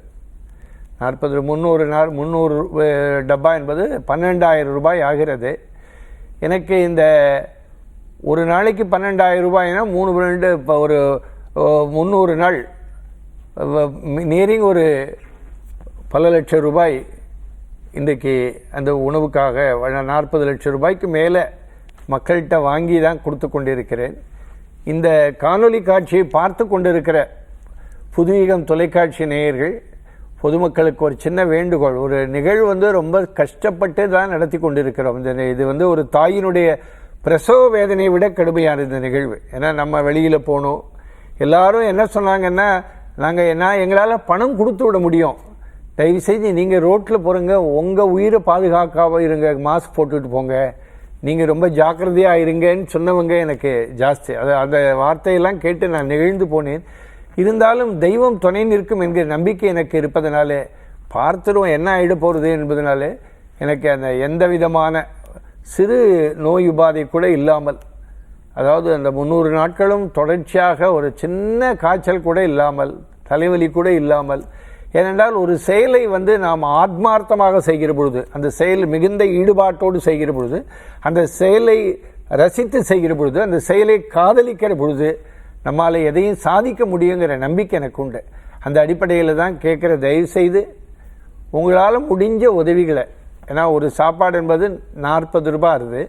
300 டப்பா என்பது 12,000 ரூபாய் ஆகிறது. எனக்கு இந்த ஒரு நாளைக்கு 12,000 ரூபாய்னா 3 இப்போ ஒரு 300 நாள் நியரிங் ஒரு பல லட்சம் ரூபாய் இன்றைக்கு அந்த உணவுக்காக 40 லட்சம் ரூபாய்க்கு மேலே மக்கள்கிட்ட வாங்கி தான் கொடுத்து கொண்டிருக்கிறேன். இந்த காணொளி காட்சியை பார்த்து கொண்டிருக்கிற புதுயுகம் தொலைக்காட்சி நேயர்கள், பொதுமக்களுக்கு ஒரு சின்ன வேண்டுகோள். ஒரு நிகழ்வு ரொம்ப கஷ்டப்பட்டு தான் நடத்தி கொண்டிருக்கிறோம். இது ஒரு தாயினுடைய பிரசவ வேதனையை விட கடுமையான இந்த நிகழ்வு. ஏன்னா நம்ம வெளியில் போகணும். எல்லாரும் என்ன சொன்னாங்கன்னா, எங்களால் பணம் கொடுத்து விட முடியும், தயவுசெய்து நீங்கள் ரோட்டில் போகிறங்க, உங்கள் உயிரை பாதுகாக்காமல் இருங்க, மாஸ்க் போட்டுட்டு போங்க, நீங்கள் ரொம்ப ஜாக்கிரதையாக இருங்கன்னு சொன்னவங்க எனக்கு ஜாஸ்தி. அந்த வார்த்தையெல்லாம் கேட்டு நான் நெகிழ்ந்து போனேன். இருந்தாலும் தெய்வம் துணை நிற்கும் என்கிற நம்பிக்கை எனக்கு இருப்பதனால, பார்த்துருவோம் என்ன ஆகிட போகிறது என்பதனால, எனக்கு அந்த எந்த விதமான சிறு நோய் உபாதை கூட இல்லாமல், அதாவது அந்த 300 நாட்களும் தொடர்ச்சியாக ஒரு சின்ன காய்ச்சல் கூட இல்லாமல், தலைவலி கூட இல்லாமல், ஏனென்றால் ஒரு செயலை நாம் ஆத்மார்த்தமாக செய்கிற பொழுது, அந்த செயல் மிகுந்த ஈடுபாட்டோடு செய்கிற பொழுது, அந்த செயலை ரசித்து செய்கிற பொழுது, அந்த செயலை காதலிக்கிற பொழுது நம்மால் எதையும் சாதிக்க முடியுங்கிற நம்பிக்கை எனக்கு உண்டு. அந்த அடிப்படையில் தான் கேட்குற, தயவு செய்து உங்களால் முடிஞ்ச உதவிகளை, ஏன்னா ஒரு சாப்பாடு என்பது 40 ரூபாய் இருக்குது.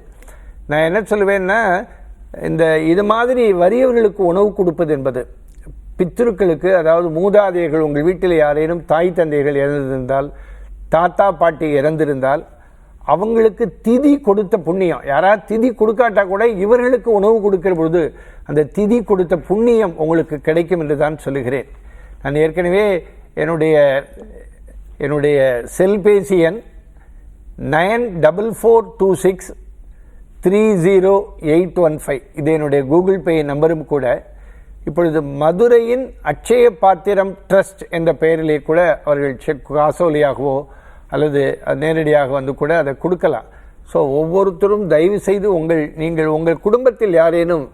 நான் என்ன சொல்லுவேன்னா, இது மாதிரி வறியவர்களுக்கு உணவு கொடுப்பது என்பது பித்ருக்களுக்கு, அதாவது மூதாதையர்கள், உங்கள் வீட்டில் யாரேனும் தாய் தந்தைகள் இறந்திருந்தால், தாத்தா பாட்டி இறந்திருந்தால், அவங்களுக்கு திதி கொடுத்த புண்ணியம். யாராவது திதி கொடுக்காட்டா கூட இவர்களுக்கு உணவு கொடுக்கிற பொழுது அந்த திதி கொடுத்த புண்ணியம் உங்களுக்கு கிடைக்கும் என்று தான் சொல்லுகிறேன். நான் ஏற்கனவே என்னுடைய செல்பேசி எண் 9442630815. இது என்னுடைய கூகுள் பே நம்பரும் கூட. இப்பொழுது மதுரையின் அட்சய பாத்திரம் ட்ரஸ்ட் என்ற பெயரிலே கூட அவர்கள் செக் காசோலியாகவோ அல்லது நேரடியாக கூட அதை கொடுக்கலாம். ஸோ ஒவ்வொருத்தரும் தயவு செய்து நீங்கள் உங்கள் குடும்பத்தில் யாரேனும்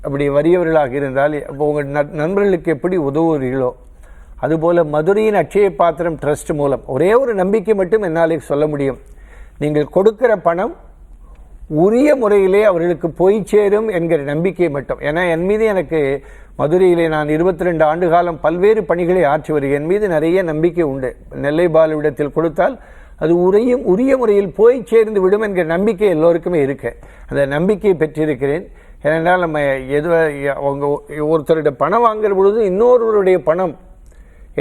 அப்படி வறியவர்களாக இருந்தால், இப்போ உங்கள் நண்பர்களுக்கு எப்படி உதவுகிறீர்களோ அதுபோல் மதுரையின் அட்சய பாத்திரம் ட்ரஸ்ட் மூலம் ஒரே ஒரு நம்பிக்கை மட்டும் என்னாலே சொல்ல முடியும், நீங்கள் கொடுக்கிற பணம் உரிய முறையிலே அவர்களுக்கு போய் சேரும் என்கிற நம்பிக்கை மட்டும். ஏன்னா என் மீது எனக்கு மதுரையிலே நான் 22 ஆண்டு காலம் பல்வேறு பணிகளை ஆற்றி வருகிறேன். என் மீது நிறைய நம்பிக்கை உண்டு. நெல்லை பாலுவிடத்தில் கொடுத்தால் அது உரிய முறையில் போய் சேர்ந்து விடும் என்கிற நம்பிக்கை எல்லோருக்குமே இருக்கு. அந்த நம்பிக்கையை பெற்றிருக்கிறேன். ஏனென்றால் நம்ம ஒருத்தருடைய பணம் வாங்குற பொழுது இன்னொருவருடைய பணம்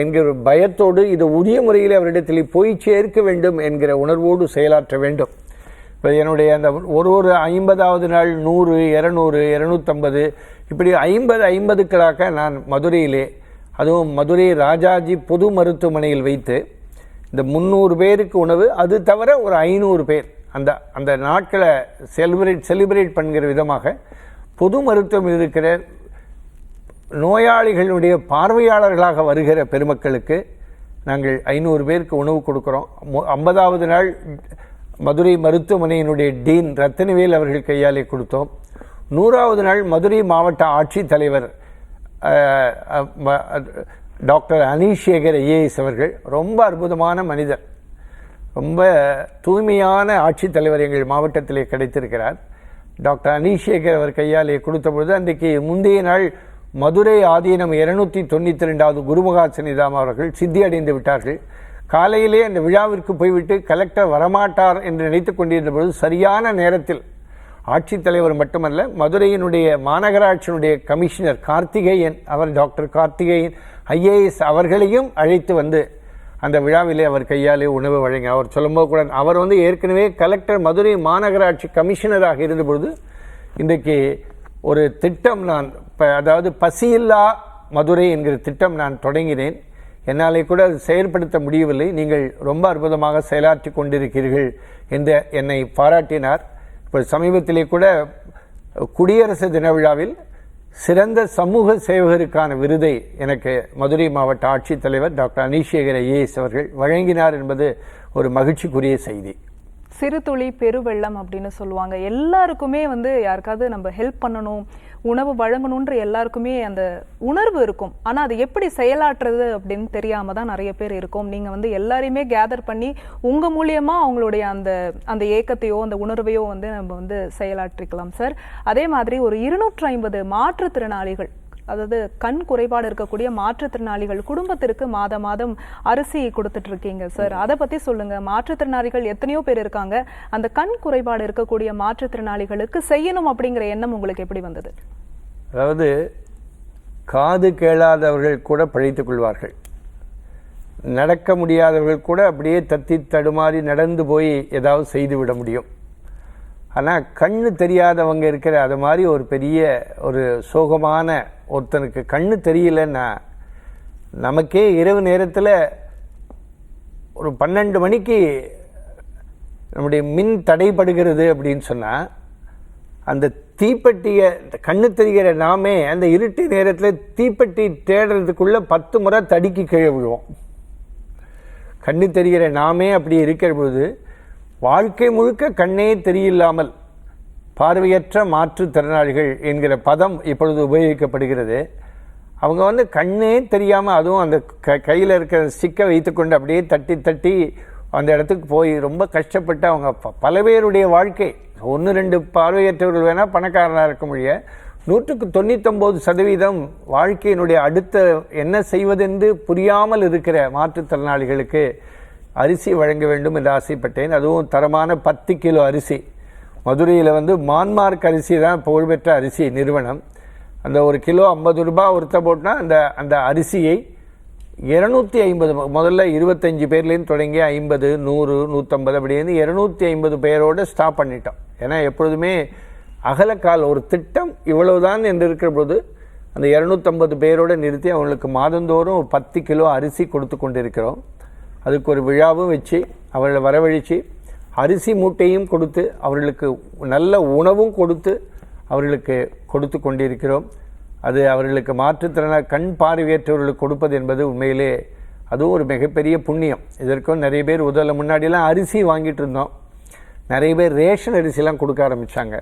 என்கிற பயத்தோடு இது உரிய முறையில் அவரிடத்தில் போய் சேர்க்க வேண்டும் என்கிற உணர்வோடு செயலாற்ற வேண்டும். இப்போ என்னுடைய அந்த ஒரு 50வது நாள் 100, 200, 250 இப்படி 50க்களாக நான் மதுரையிலே, அதுவும் மதுரை ராஜாஜி பொது மருத்துவமனையில் வைத்து இந்த 300 பேருக்கு உணவு, அது தவிர ஒரு 500 பேர் அந்த நாட்களை செலிப்ரேட் பண்ணுகிற விதமாக பொது மருத்துவம் இருக்கிற நோயாளிகளுடைய பார்வையாளர்களாக வருகிற பெருமக்களுக்கு நாங்கள் 500 பேருக்கு உணவு கொடுக்குறோம். 50வது நாள் மதுரை மருத்துவமனையினுடைய டீன் ரத்தனவேல் அவர்கள் கையாலே கொடுத்தோம். 100வது நாள் மதுரை மாவட்ட ஆட்சித்தலைவர் டாக்டர் அனீஷேகர் ஐஏஎஸ் அவர்கள், ரொம்ப அற்புதமான மனிதர். ரொம்ப தூய்மையான ஆட்சித்தலைவர் எங்கள் மாவட்டத்திலே கிடைத்திருக்கிறார். டாக்டர் அனீஷேகர் அவர் கையாலே கொடுத்த பொழுது அன்றைக்கு முந்தைய நாள் மதுரை ஆதீனம் 292வது குருமகா சன்னிதானம் அவர்கள் சித்தி அடைந்து விட்டார்கள். காலையிலே அந்த விழாவிற்கு போய்விட்டு கலெக்டர் வரமாட்டார் என்று நினைத்து கொண்டிருந்த பொழுது சரியான நேரத்தில் ஆட்சித்தலைவர் மட்டுமல்ல, மதுரையினுடைய மாநகராட்சியினுடைய கமிஷனர் கார்த்திகேயன், அவர் டாக்டர் கார்த்திகேயன் IAS அவர்களையும் அழைத்து வந்து அந்த விழாவிலே அவர் கையாலே உணவு வழங்கி அவர் சொல்லும்போது கூட அவர் வந்து ஏற்கனவே கலெக்டர் மதுரை மாநகராட்சி கமிஷனராக இருந்தபொழுது இன்றைக்கு ஒரு திட்டம் நான் அதாவது பசியில்லா மதுரை என்கிற திட்டம் நான் தொடங்கினேன். என்னாலே கூட அது செயல்படுத்த முடியவில்லை, நீங்கள் ரொம்ப அற்புதமாக செயலாற்றி கொண்டிருக்கிறீர்கள் என்று என்னை பாராட்டினார். இப்போ சமீபத்திலே கூட குடியரசு தின விழாவில் சிறந்த சமூக சேவகருக்கான விருதை எனக்கு மதுரை மாவட்ட ஆட்சித்தலைவர் டாக்டர் அனீஷேகர் IAS அவர்கள் வழங்கினார் என்பது ஒரு மகிழ்ச்சிக்குரிய செய்தி. சிறு துளி பெருவெள்ளம் அப்படின்னு சொல்லுவாங்க. எல்லாருக்குமே வந்து யாருக்காவது நம்ம ஹெல்ப் பண்ணணும், உணவு வழங்கணுன்ற எல்லாருக்குமே அந்த உணர்வு இருக்கும். ஆனா அது எப்படி செயலாற்றுறது அப்படின்னு தெரியாம தான் நிறைய பேர் இருக்கும். நீங்க வந்து எல்லாரையுமே கேதர் பண்ணி உங்க மூலியமா அவங்களுடைய அந்த ஏக்கத்தையோ அந்த உணர்வையோ வந்து நம்ம வந்து செயலாற்றிக்கலாம் சார். அதே மாதிரி ஒரு 250 மாற்றுத்திறனாளிகள், அதாவது கண் குறைபாடு இருக்கக்கூடிய மாற்றுத்திறனாளிகள் குடும்பத்திற்கு மாதம் அரிசி கொடுத்துட்டு இருக்கீங்க சார். அதை பத்தி சொல்லுங்க. மாற்றுத்திறனாளிகள் எத்தனையோ பேர் இருக்காங்க. அந்த கண் குறைபாடு இருக்கக்கூடிய மாற்றுத்திறனாளிகளுக்கு செய்யணும் அப்படிங்கிற எண்ணம் உங்களுக்கு எப்படி வந்தது? அதாவது காது கேளாதவர்கள் கூட பிழைத்துக் கொள்வார்கள், நடக்க முடியாதவர்கள் கூட அப்படியே தத்தி தடுமாறி நடந்து போய் ஏதாவது செய்துவிட முடியும். ஆனால் கண்ணு தெரியாதவங்க இருக்கிற அது மாதிரி ஒரு பெரிய ஒரு சோகமான ஒருத்தனுக்கு கண்ணு தெரியலன்னா, நமக்கே இரவு நேரத்தில் ஒரு 12 மணிக்கு நம்முடைய மின் தடைப்படுகிறது அப்படின்னு சொன்னால், அந்த தீப்பெட்டியை கண்ணு தெரிகிற நாமே அந்த இருட்டு நேரத்தில் தீப்பெட்டி தேடுறதுக்குள்ளே 10 முறை தடிக்கு கீழே விழுவோம். கண்ணு தெரிகிற நாமே அப்படி இருக்கிற பொழுது வாழ்க்கை முழுக்க கண்ணே தெரியலாமல் பார்வையற்ற மாற்றுத்திறனாளிகள் என்கிற பதம் இப்பொழுது உபயோகிக்கப்படுகிறது. அவங்க வந்து கண்ணே தெரியாமல், அதுவும் அந்த கையில் இருக்கிற ஸ்டிக்கை வைத்துக்கொண்டு அப்படியே தட்டி தட்டி அந்த இடத்துக்கு போய் ரொம்ப கஷ்டப்பட்டு அவங்க பல பேருடைய வாழ்க்கை, 1-2 பார்வையற்றவர்கள் வேணால் பணக்காரனாக இருக்க முடிய, 199% வாழ்க்கையினுடைய அடுத்த என்ன செய்வதென்று புரியாமல் இருக்கிற மாற்றுத்திறனாளிகளுக்கு அரிசி வழங்க வேண்டும் என்று ஆசைப்பட்டேன். அதுவும் தரமான 10 கிலோ அரிசி. மதுரையில் வந்து மான்மார்க் அரிசி தான் புகழ்பெற்ற அரிசி நிறுவனம். அந்த 1 கிலோ 50 ரூபாய் ஒருத்த போட்டுனா அந்த அரிசியை 250, முதல்ல 25 பேர்லேருந்து தொடங்கி 50, 100, 150 அப்படின்னு 250 பேரோடு ஸ்டாப் பண்ணிட்டோம். ஏன்னா எப்பொழுதுமே அகலக்கால் ஒரு திட்டம் இவ்வளவுதான் என்று இருக்கிற போது அந்த 250 பேரோடு நிறுத்தி அவங்களுக்கு மாதந்தோறும் 10 கிலோ அரிசி கொடுத்து கொண்டிருக்கிறோம். அதுக்கு ஒரு விழாவும் வச்சு அவர்களை வரவழைச்சு அரிசி மூட்டையும் கொடுத்து அவர்களுக்கு நல்ல உணவும் கொடுத்து அவர்களுக்கு கொடுத்து கொண்டிருக்கிறோம். அது அவர்களுக்கு மாற்றுத்திறனாக கண் பார்வையற்றவர்களுக்கு கொடுப்பது என்பது உண்மையிலே அதுவும் ஒரு மிகப்பெரிய புண்ணியம். இதற்கும் நிறைய பேர் முன்னாடியெல்லாம் அரிசி வாங்கிட்டு இருந்தோம், நிறைய பேர் ரேஷன் அரிசிலாம் கொடுக்க ஆரம்பித்தாங்க.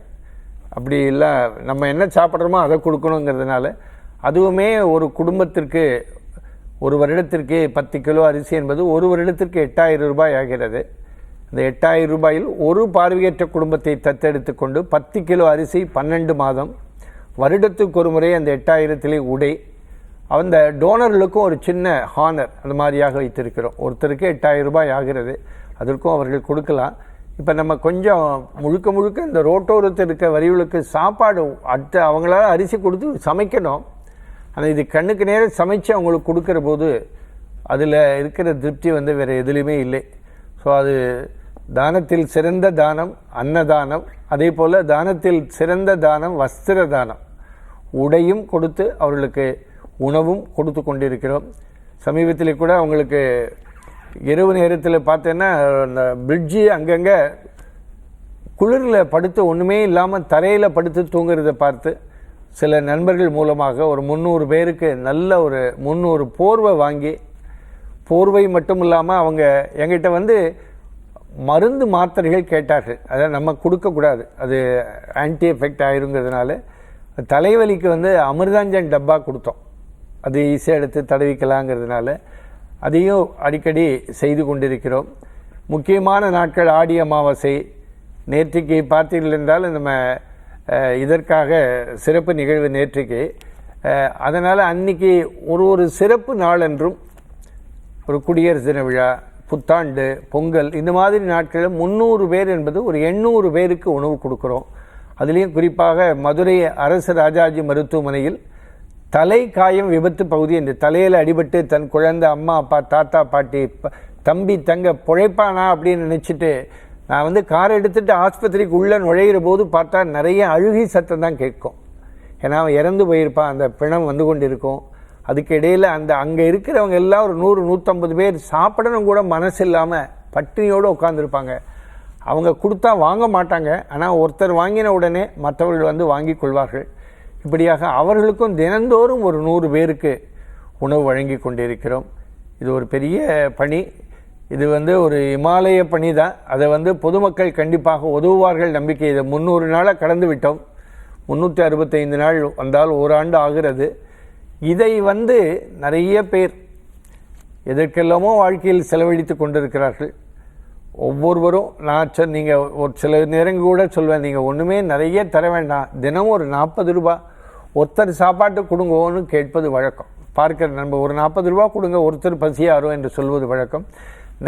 அப்படி இல்லை, நம்ம என்ன சாப்பிட்றோமோ அதை கொடுக்கணுங்கிறதுனால அதுவுமே ஒரு குடும்பத்திற்கு ஒரு வருடத்திற்கு 10 கிலோ அரிசி என்பது ஒரு வருடத்திற்கு 8000 ரூபாய் ஆகிறது. இந்த 8000 ரூபாயில் ஒரு பார்வையற்ற குடும்பத்தை தத்தெடுத்து கொண்டு 10 கிலோ அரிசி 12 மாதம், வருடத்துக்கு ஒரு முறை அந்த 8000 உடை, அந்த டோனர்களுக்கும் ஒரு சின்ன ஹானர் அந்த மாதிரியாக வைத்திருக்கிறோம். ஒருத்தருக்கு 8000 ரூபாய் ஆகிறது, அதற்கும் அவர்கள் கொடுக்கலாம். இப்போ நம்ம கொஞ்சம் முழுக்க இந்த ரோட்டோரத்தில் இருக்க வரிகளுக்கு சாப்பாடு அவங்களால அரிசி கொடுத்து சமைக்கணும். ஆனால் இது கண்ணுக்கு நேரம் சமைச்சு அவங்களுக்கு கொடுக்குற போது அதில் இருக்கிற திருப்தி வந்து வேறு எதுலேயுமே இல்லை. ஸோ அது தானத்தில் சிறந்த தானம் அன்னதானம். அதே போல் தானத்தில் சிறந்த தானம் வஸ்திர தானம். உடையும் கொடுத்து அவர்களுக்கு உணவும் கொடுத்து கொண்டிருக்கிறோம். சமீபத்தில் கூட அவங்களுக்கு இரவு நேரத்தில் பார்த்தேன்னா அந்த பிரிட்ஜு அங்கங்கே குளிரில் படுத்து ஒன்றுமே இல்லாமல் தரையில் படுத்து தூங்குறதை பார்த்து சில நண்பர்கள் மூலமாக ஒரு 300 பேருக்கு நல்ல ஒரு 300 போர்வை வாங்கி, போர்வை மட்டும் இல்லாமல் அவங்க எங்கிட்ட வந்து மருந்து மாத்திரைகள் கேட்டார்கள். அதை நம்ம கொடுக்கக்கூடாது, அது ஆன்டி எஃபெக்ட் ஆயிருங்கிறதுனால தலைவலிக்கு வந்து அமிர்தாஞ்சன் டப்பா கொடுத்தோம். அது ஈஸியாக எடுத்து தடவிக்கலாங்கிறதுனால அதையும் அடிக்கடி செய்து கொண்டிருக்கிறோம். முக்கியமான நாட்கள் ஆடி அமாவாசை. நேற்றுக்கு பார்த்தீர்கள் என்றால் நம்ம இதற்காக சிறப்பு நிகழ்வு நேற்றுக்கு. அதனால் அன்றைக்கி ஒரு சிறப்பு நாள் என்றும், ஒரு குடியரசு தின விழா, புத்தாண்டு, பொங்கல், இந்த மாதிரி நாட்களில் 300 பேர் என்பது ஒரு 800 பேருக்கு உணவு கொடுக்குறோம். அதுலேயும் குறிப்பாக மதுரை அரசு ராஜாஜி மருத்துவமனையில் தலை காயம் விபத்து பகுதி, இந்த தலையில் அடிபட்டு தன் குழந்தை, அம்மா அப்பா, தாத்தா பாட்டி, தம்பி தங்க பிழைப்பானா அப்படின்னு நினச்சிட்டு நான் கார் எடுத்துகிட்டு ஆஸ்பத்திரிக்கு உள்ளே நுழையிற போது பார்த்தா நிறைய அழுகை சத்தம் தான் கேட்கும். ஏன்னா அவன் இறந்து போயிருப்பான், அந்த பிணம் வந்து கொண்டு இருக்கும். அதுக்கு இடையில் அங்கே இருக்கிறவங்க எல்லாம் ஒரு 100-150 பேர் சாப்பிடணும் கூட மனசு இல்லாமல் பட்டினியோடு உட்காந்துருப்பாங்க. அவங்க கொடுத்தா வாங்க மாட்டாங்க, ஆனால் ஒருத்தர் வாங்கின உடனே மற்றவர்கள் வாங்கி கொள்வார்கள். இப்படியாக அவர்களுக்கும் தினந்தோறும் ஒரு 100 பேருக்கு உணவு வழங்கி கொண்டிருக்கிறோம். இது ஒரு பெரிய பணி. இது ஒரு இமாலய பணி தான். அதை பொதுமக்கள் கண்டிப்பாக உதவுவார்கள் நம்பிக்கை. இதை 300 நாளாக கடந்து விட்டோம். 365 நாள் வந்தால் ஓராண்டு ஆகிறது. இதை நிறைய பேர் எதற்கெல்லாமோ வாழ்க்கையில் செலவழித்து கொண்டிருக்கிறார்கள். ஒவ்வொருவரும் நீங்கள் ஒரு சில நேரங்கள் கூட சொல்வேன், நீங்கள் ஒன்றுமே நிறைய தர வேண்டாம், தினமும் ஒரு 40 ரூபா ஒருத்தர் சாப்பாட்டு கொடுங்கோன்னு கேட்பது வழக்கம். பார்க்கிற நம்ம ஒரு 40 ரூபா கொடுங்க, ஒருத்தர் பசியாரோ என்று சொல்வது வழக்கம்.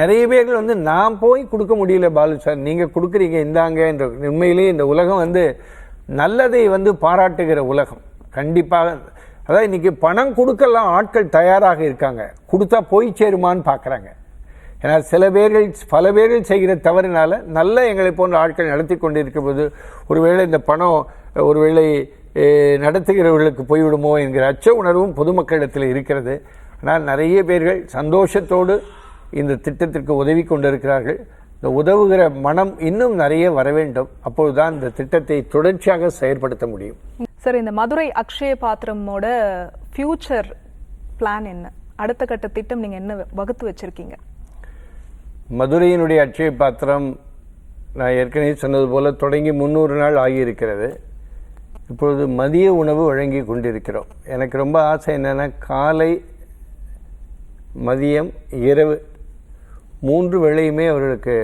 நிறைய பேர்கள் நான் போய் கொடுக்க முடியல பாலு சார், நீங்கள் கொடுக்குறீங்க இந்தாங்க என்ற. உண்மையிலேயே இந்த உலகம் நல்லதை பாராட்டுகிற உலகம். கண்டிப்பாக அதாவது இன்றைக்கி பணம் கொடுக்கலாம் ஆட்கள் தயாராக இருக்காங்க, கொடுத்தா போய் சேருமான்னு பார்க்குறாங்க. ஏன்னா பல பேர்கள் செய்கிற தவறினால நல்ல எங்களை போன்ற ஆட்கள் நடத்தி கொண்டிருக்கும் போது ஒருவேளை இந்த பணம் ஒருவேளை நடத்துகிறவர்களுக்கு போய்விடுமோ என்கிற அச்ச உணர்வும் பொதுமக்களிடத்தில் இருக்கிறது. ஆனால் நிறைய பேர்கள் சந்தோஷத்தோடு இந்த திட்டத்திற்கு உதவி கொண்டிருக்கிறார்கள். இந்த உதவுகிற மனம் இன்னும் நிறைய வர வேண்டும். அப்பொழுதுதான் இந்த திட்டத்தை தொடர்ச்சியாக செயற்படுத்த முடியும். சார், இந்த மதுரை அக்ஷய பாத்திரமோட ஃபியூச்சர் பிளான் என்ன? அடுத்த கட்ட திட்டம் நீங்க என்ன வகுத்து வச்சிருக்கீங்க? மதுரையினுடைய அக்ஷய பாத்திரம் நான் ஏற்கனவே சொன்னது போல தொடங்கி 300 நாள் ஆகியிருக்கிறது. இப்பொழுது மதிய உணவு வழங்கி கொண்டிருக்கிறோம். எனக்கு ரொம்ப ஆசை என்னென்னா, காலை, மதியம், இரவு 3 வேளையுமே அவர்களுக்கு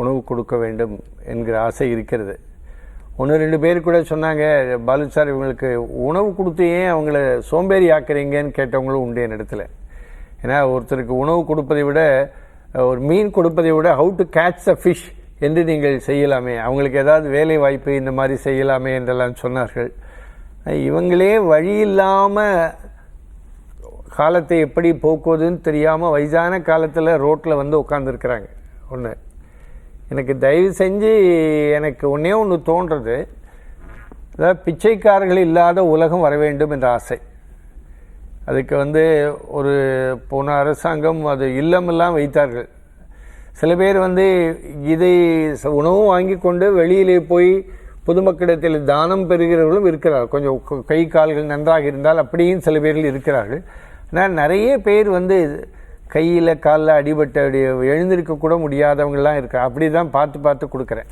உணவு கொடுக்க வேண்டும் என்கிற ஆசை இருக்கிறது. 1-2 பேர் கூட சொன்னாங்க, பாலு சார் இவங்களுக்கு உணவு கொடுத்து ஏன் அவங்கள சோம்பேறி ஆக்குறீங்கன்னு கேட்டவங்களும் உண்டு என் இடத்துல. ஏன்னா ஒருத்தருக்கு உணவு கொடுப்பதை விட, ஒரு மீன் கொடுப்பதை விட how to catch the fish என்று நீங்கள் செய்யலாமே, அவங்களுக்கு ஏதாவது வேலை வாய்ப்பு இந்த மாதிரி செய்யலாமே என்றெல்லாம் சொன்னார்கள். இவங்களே வழி இல்லாமல் காலத்தை எப்படி போக்குவதுன்னு தெரியாமல் வயதான காலத்தில் ரோட்டில் உட்காந்துருக்குறாங்க. ஒன்று எனக்கு தயவு செஞ்சு எனக்கு ஒன்று தோன்றது, அதாவது பிச்சைக்காரர்கள் இல்லாத உலகம் வர வேண்டும் என்ற ஆசை. அதுக்கு ஒரு போன அரசாங்கம் அது இல்லமெல்லாம் வைத்தார்கள். சில பேர் இதை உணவும் வாங்கி கொண்டு வெளியிலே போய் பொதுமக்களிடத்தில் தானம் பெறுகிறவர்களும் இருக்கிறார்கள். கொஞ்சம் கை கால்கள் நன்றாக இருந்தால் அப்படியும் சில பேர்கள் இருக்கிறார்கள். ஆனால் நிறைய பேர் கையில் காலில் அடிபட்டு எழுந்திருக்கக்கூட முடியாதவங்களாம் இருக்கிறார். அப்படி தான் பார்த்து கொடுக்குறேன்.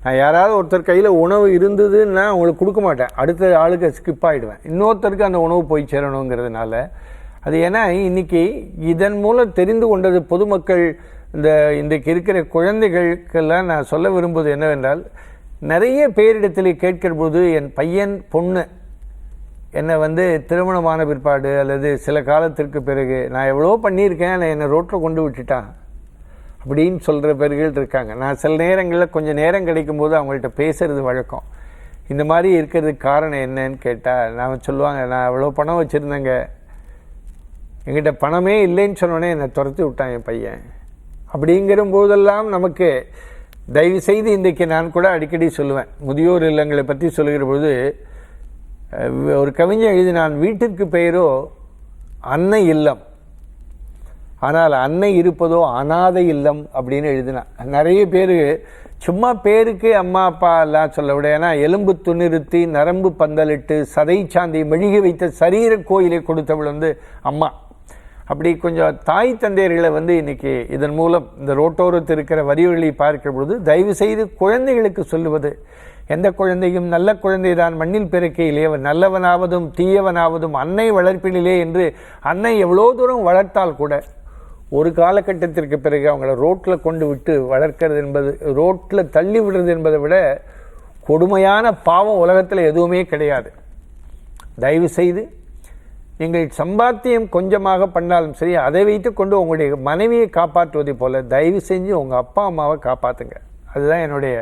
நான் யாராவது ஒருத்தர் கையில் உணவு இருந்ததுன்னா அவங்களுக்கு கொடுக்க மாட்டேன், அடுத்த ஆளுக்கு ஸ்கிப் ஆகிடுவேன். இன்னொருத்தருக்கு அந்த உணவு போய் சேரணுங்கிறதுனால அது. ஏன்னா இன்றைக்கி இதன் மூலம் தெரிந்து கொண்டது பொதுமக்கள், இன்றைக்கு இருக்கிற குழந்தைகளுக்கெல்லாம் நான் சொல்ல விரும்புவது என்னவென்றால், நிறைய பேரிடத்தில் கேட்கிற போது என் பையன் பொண்ணு என்னை திருமணமான பிற்பாடு அல்லது சில காலத்திற்கு பிறகு நான் எவ்வளோ பண்ணியிருக்கேன், என்னை ரோட்டில் கொண்டு விட்டுட்டான் அப்படின்னு சொல்கிற பேர்கள் இருக்காங்க. நான் சில நேரங்களில் கொஞ்சம் நேரம் கிடைக்கும்போது அவங்கள்ட்ட பேசுகிறது வழக்கம். இந்த மாதிரி இருக்கிறதுக்கு காரணம் என்னன்னு கேட்டால் நான் சொல்லுவாங்க, நான் எவ்வளோ பணம் வச்சுருந்தேங்க, என்கிட்ட பணமே இல்லைன்னு சொன்னோன்னே என்னை துரத்தி விட்டான் என் பையன். அப்படிங்கிற போதெல்லாம் நமக்கு தயவு செய்து இன்றைக்கு நான் கூட அடிக்கடி சொல்லுவேன், முதியோர் இல்லங்களை பற்றி சொல்லுகிற பொழுது ஒரு கவிஞர் எழுதினான், வீட்டிற்கு பெயரோ அன்னை இல்லம், ஆனால் அன்னை இருப்பதோ அனாதை இல்லம் அப்படின்னு எழுதினான். நிறைய பேர் சும்மா பேருக்கு அம்மா அப்பா எல்லாம் சொல்ல விட, ஏன்னா எலும்பு துணிறுத்தி நரம்பு பந்தலிட்டு சதை சாந்தி மெழுகி வைத்த சரீர கோயிலை கொடுத்தவள் அம்மா. அப்படி கொஞ்சம் தாய் தந்தையர்களை இன்றைக்கி இதன் மூலம் இந்த ரோட்டோரத்தில் இருக்கிற வரிவர்களை பார்க்கிற பொழுது தயவு செய்து குழந்தைகளுக்கு சொல்லுவது, எந்த குழந்தையும் நல்ல குழந்தை தான் மண்ணில் பிறக்கையிலே நல்லவனாவதும் தீயவனாவதும் அன்னை வளர்ப்பினிலே என்று. அன்னை எவ்வளோ தூரம் வளர்த்தால் கூட ஒரு காலகட்டத்திற்கு பிறகு அவங்கள ரோட்டில் கொண்டு விட்டு வளர்க்கிறது என்பது, ரோட்டில் தள்ளி விடுறது என்பதை விட கொடுமையான பாவம் உலகத்தில் எதுவுமே கிடையாது. தயவு செய்து நீங்கள் சம்பாத்தியம் கொஞ்சமாக பண்ணாலும் சரி, அதை வைத்து கொண்டு உங்களுடைய மனைவியை காப்பாற்றுவதை போல தயவு செஞ்சு உங்கள் அப்பா அம்மாவை காப்பாற்றுங்க. அதுதான் என்னுடைய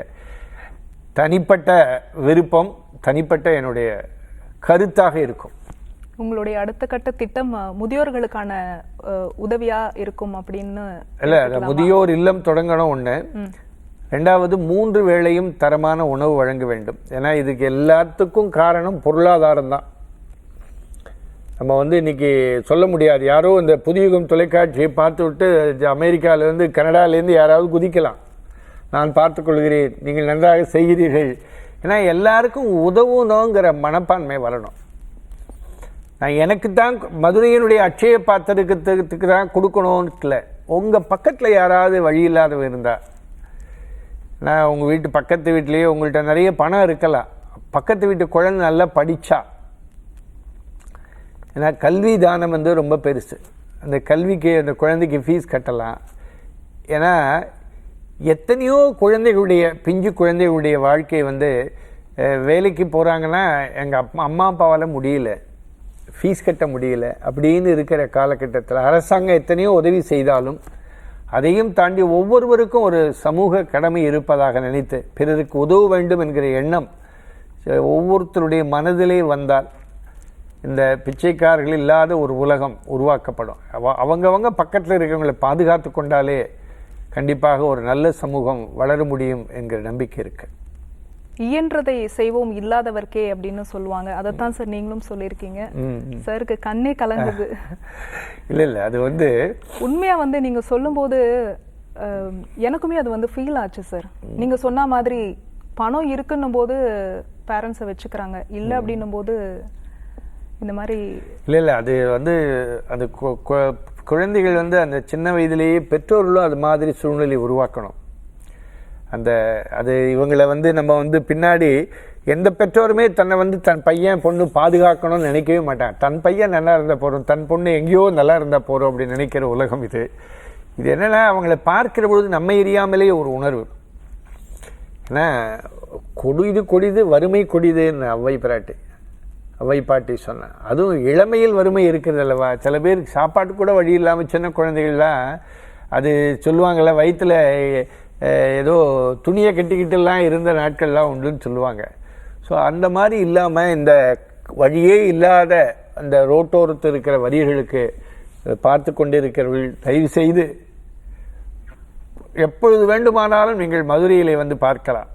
தனிப்பட்ட விருப்பம், தனிப்பட்ட என்னுடைய கருத்தாக இருக்கும். உங்களுடைய அடுத்த கட்ட திட்டம் முதியோர்களுக்கான உதவியா இருக்கும் அப்படின்னு இல்லை, முதியோர் இல்லம் தொடங்கணும் ஒன்று. ரெண்டாவது 3 வேளையும் தரமான உணவு வழங்க வேண்டும். ஏன்னா இதுக்கு எல்லாத்துக்கும் காரணம் பொருளாதாரம் தான். நம்ம வந்து இன்னைக்கு சொல்ல முடியாது. யாரோ இந்த புதியுகம் தொலைக்காட்சியை பார்த்து விட்டு அமெரிக்காவிலேருந்து கனடாலேருந்து யாராவது குதிக்கலாம், நான் பார்த்துக்கொள்கிறேன், நீங்கள் நன்றாக செய்கிறீர்கள். ஏன்னா எல்லாருக்கும் உதவுணுங்கிற மனப்பான்மை வரணும். நான் எனக்கு தான் மதுரையினுடைய அட்சய பாத்திரத்துக்கு தான் கொடுக்கணும்னு இல்லை. உங்கள் பக்கத்தில் யாராவது வழி இல்லாதவங்க இருந்தால், நான் உங்கள் வீட்டு பக்கத்து வீட்லேயே உங்கள்கிட்ட நிறைய பணம் இருக்கலாம், பக்கத்து வீட்டு குழந்தை நல்லா படித்தா, ஏன்னா கல்வி தானம் வந்து ரொம்ப பெருசு. அந்த கல்விக்கு அந்த குழந்தைக்கு ஃபீஸ் கட்டலாம். ஏன்னா எத்தனையோ குழந்தைகளுடைய பிஞ்சு குழந்தைகளுடைய வாழ்க்கை வந்து வேலைக்கு போகிறாங்கன்னா எங்கள் அம்மா அப்பாவால் முடியல, ஃபீஸ் கட்ட முடியல அப்படின்னு இருக்கிற காலகட்டத்தில் அரசாங்கம் எத்தனையோ உதவி செய்தாலும் அதையும் தாண்டி ஒவ்வொருவருக்கும் ஒரு சமூக கடமை இருப்பதாக நினைத்து பிறருக்கு உதவ வேண்டும் என்கிற எண்ணம் ஒவ்வொருத்தருடைய மனதிலே வந்தால் இந்த பிச்சைக்காரர்கள் இல்லாத ஒரு உலகம் உருவாக்கப்படும். அவங்கவங்க பக்கத்தில் இருக்கிறவங்களை பாதுகாத்து கொண்டாலே கண்டிப்பாக ஒரு நல்ல சமூகம் வளர முடியும் என்கிற நம்பிக்கை இருக்கு. இயன்றதை செய்வோம் இல்லாதவர்க்கே அப்படின்னு சொல்லுவாங்க. அதைத்தான் சார் நீங்களும் சொல்லியிருக்கீங்க. சாருக்கு கண்ணே கலங்குது. இல்லை, அது வந்து உண்மையா வந்து நீங்க சொல்லும்போது எனக்குமே அது வந்து ஃபீல் ஆச்சு சார். நீங்க சொன்ன மாதிரி பணம் இருக்குன்னும் போது பேரண்ட்ஸை வச்சுக்கிறாங்க, இல்லை அப்படின்னும் போது இந்த மாதிரி இல்லை அது வந்து அந்த குழந்தைகள் வந்து அந்த சின்ன வயதிலேயே பெற்றோர்களும் அது மாதிரி சூழ்நிலை உருவாக்கணும். அது இவங்களை வந்து நம்ம வந்து பின்னாடி எந்த பெற்றோருமே தன்னை வந்து தன் பையன் பொண்ணு பாதுகாக்கணும்னு நினைக்கவே மாட்டான். தன் பையன் நல்லா இருந்தால் போகிறோம், தன் பொண்ணு எங்கேயோ நல்லா இருந்தால் போகிறோம் அப்படின்னு நினைக்கிற உலகம் இது. இது என்னென்னா அவங்கள பார்க்கிற பொழுது நம்ம எரியாமலே ஒரு உணர்வு. ஏன்னா கொடிது வறுமை கொடிதுன்னு அவ்வை பாட்டி சொன்னேன். அதுவும் இளமையில் வறுமை இருக்கிறது அல்லவா. சில பேருக்கு சாப்பாட்டு கூட வழி இல்லாமல் சின்ன குழந்தைகள்லாம் அது சொல்லுவாங்கள்ல, வயிற்றில் ஏதோ துணியை கட்டிக்கிட்டுலாம் இருந்த நாட்கள்லாம் உண்டுன்னு சொல்லுவாங்க. ஸோ அந்த மாதிரி இல்லாமல் இந்த வழியே இல்லாத அந்த ரோட்டோரத்தில் இருக்கிற வரிகளுக்கு பார்த்து கொண்டு இருக்கிறவர்கள் தயவு செய்து எப்பொழுது வேண்டுமானாலும் நீங்கள் மதுரையிலே வந்து பார்க்கலாம்.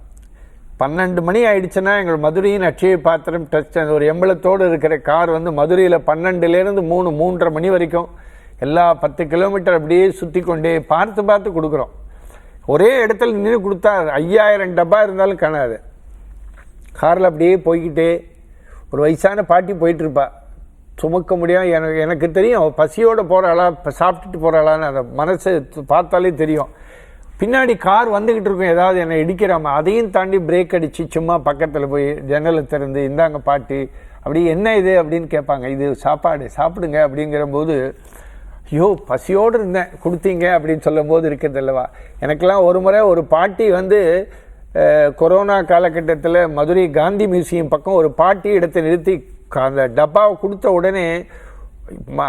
12 மணி ஆயிடுச்சுன்னா எங்கள் மதுரையின் அட்சய பாத்திரம் டச் ஒரு எம்பளத்தோடு இருக்கிற கார் வந்து மதுரையில் 12லேருந்து 3-3:30 மணி வரைக்கும் எல்லா 10 கிலோமீட்டர் அப்படியே சுற்றி கொண்டே பார்த்து கொடுக்குறோம். ஒரே இடத்துல நின்று கொடுத்தா 5000 டப்பா இருந்தாலும் காணாது. காரில் அப்படியே போய்கிட்டே ஒரு வயசான பாட்டி போயிட்டுருப்பா, சுமக்க முடியாமல். எனக்கு தெரியும் பசியோடு போகிறாளா சாப்பிட்டுட்டு போகிறாளான்னு அந்த மனசை பார்த்தாலே தெரியும். பின்னாடி கார் வந்துக்கிட்டு இருக்கும், ஏதாவது என்னை இடிக்கிறாம, அதையும் தாண்டி பிரேக் அடித்து சும்மா பக்கத்தில் போய் ஜன்னலை திறந்து இந்தாங்க பாட்டி அப்படி என்ன இது அப்படின்னு கேட்பாங்க. இது சாப்பாடு சாப்பிடுங்க அப்படிங்கிற போது ஐயோ பசியோடு இருந்தேன் கொடுத்தீங்க அப்படின்னு சொல்லும் போது இருக்கிறது அல்லவா. எனக்கெல்லாம் ஒரு முறை ஒரு பாட்டி வந்து கொரோனா காலகட்டத்தில் மதுரை காந்தி மியூசியம் பக்கம் ஒரு பாட்டி இடத்தை நிறுத்தி அந்த டப்பாவை கொடுத்த உடனே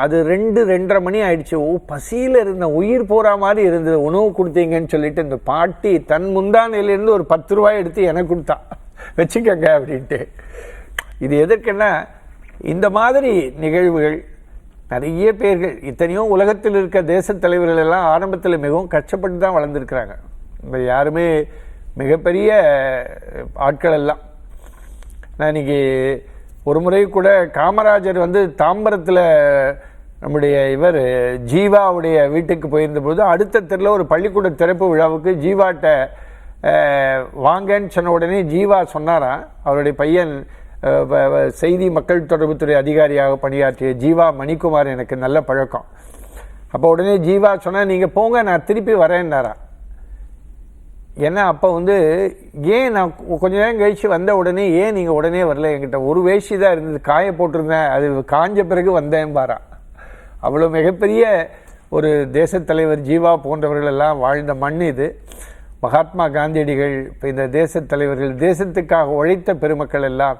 அது 2-2:30 மணி ஆயிடுச்சு. பசியில் இருந்த உயிர் போகிற மாதிரி இருந்தது. உணவு கொடுத்தீங்கன்னு சொல்லிட்டு இந்த பாட்டி தன் முந்தானையிலேருந்து ஒரு 10 ரூபாய் எடுத்து எனக்கு கொடுத்தா, வச்சுக்கங்க அப்படின்ட்டு. இது எதற்குன்னா இந்த மாதிரி நிகழ்வுகள் நிறைய பேர்கள் இத்தனையோ உலகத்தில் இருக்க தேச தலைவர்கள் எல்லாம் ஆரம்பத்தில் மிகவும் கஷ்டப்பட்டு தான் வளர்ந்துருக்கிறாங்க. நம்ம யாருமே மிகப்பெரிய ஆட்கள் எல்லாம். நான் இன்னைக்கு ஒரு முறை கூட காமராஜர் வந்து தாம்பரத்தில் நம்முடைய இவர் ஜீவாவுடைய வீட்டுக்கு போயிருந்தபோது அடுத்த தெருவில் ஒரு பள்ளிக்கூட திறப்பு விழாவுக்கு ஜீவாட்ட வாங்கன்னு சொன்ன உடனே ஜீவா சொன்னாராம். அவருடைய பையன் செய்தி மக்கள் தொடர்புத்துறை அதிகாரியாக பணியாற்றிய ஜீவா மணிக்குமார் எனக்கு நல்ல பழக்கம். அப்போ உடனே ஜீவா சொன்னால் நீங்கள் போங்க நான் திருப்பி வரேன்னாரா. ஏன்னா அப்போ வந்து ஏன் நான் கொஞ்ச நேரம் கழித்து வந்த உடனே ஏன் நீங்கள் உடனே வரல, என்கிட்ட ஒரு வேஷ்டி தான் இருந்தது காய போட்டிருந்தேன், அது காஞ்ச பிறகு வந்தேன் பாரா. அவ்வளோ மிகப்பெரிய ஒரு தேசத் தலைவர் ஜீவா போன்றவர்கள் எல்லாம் வாழ்ந்த மண் இது. மகாத்மா காந்தியடிகள், இப்போ இந்த தேசத் தலைவர்கள், தேசத்துக்காக உழைத்த பெருமக்கள் எல்லாம்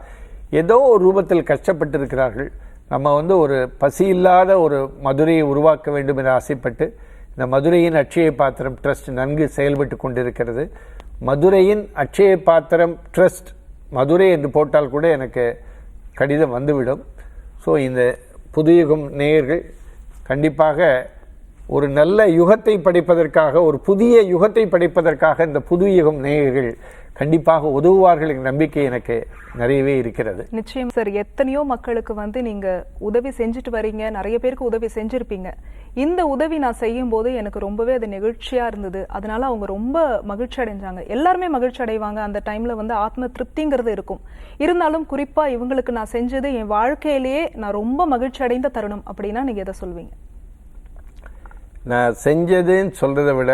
ஏதோ ஒரு ரூபத்தில் கஷ்டப்பட்டிருக்கிறார்கள். நம்ம ஒரு பசி இல்லாத ஒரு மதுரையை உருவாக்க வேண்டும் என ஆசைப்பட்டு இந்த மதுரையின் அட்சய பாத்திரம் ட்ரஸ்ட் நன்கு செயல்பட்டு கொண்டிருக்கிறது. மதுரையின் அட்சய பாத்திரம் ட்ரஸ்ட், மதுரை என்று போட்டால் கூட எனக்கு கடிதம் வந்துவிடும். ஸோ இந்த புதுயுகம் நேயர்கள் கண்டிப்பாக ஒரு நல்ல யுகத்தை படைப்பதற்காக, ஒரு புதிய யுகத்தை படைப்பதற்காக இந்த புதுயுகம் நேயர்கள் கண்டிப்பாக உதவுவார்கள் என்ற நம்பிக்கை எனக்கு நிறையவே இருக்கிறது. நிச்சயம் சார். எத்தனையோ மக்களுக்கு நீங்க உதவி செஞ்சுட்டு வரீங்க, நிறைய பேருக்கு உதவி செஞ்சிருப்பீங்க. இந்த உதவி நான் செய்யும் போது எனக்கு ரொம்பவே அது நெகிழ்ச்சியா இருந்தது. அதனால அவங்க ரொம்ப மகிழ்ச்சி அடைஞ்சாங்க. எல்லாருமே மகிழ்ச்சி அடைவாங்க. அந்த டைம்ல ஆத்ம திருப்திங்கிறது இருக்கும். இருந்தாலும் குறிப்பா இவங்களுக்கு நான் செஞ்சது என் வாழ்க்கையிலேயே நான் ரொம்ப மகிழ்ச்சி அடைந்த தருணம் அப்படின்னா நீங்க எதை சொல்வீங்க? நான் செஞ்சதுன்னு சொல்றதை விட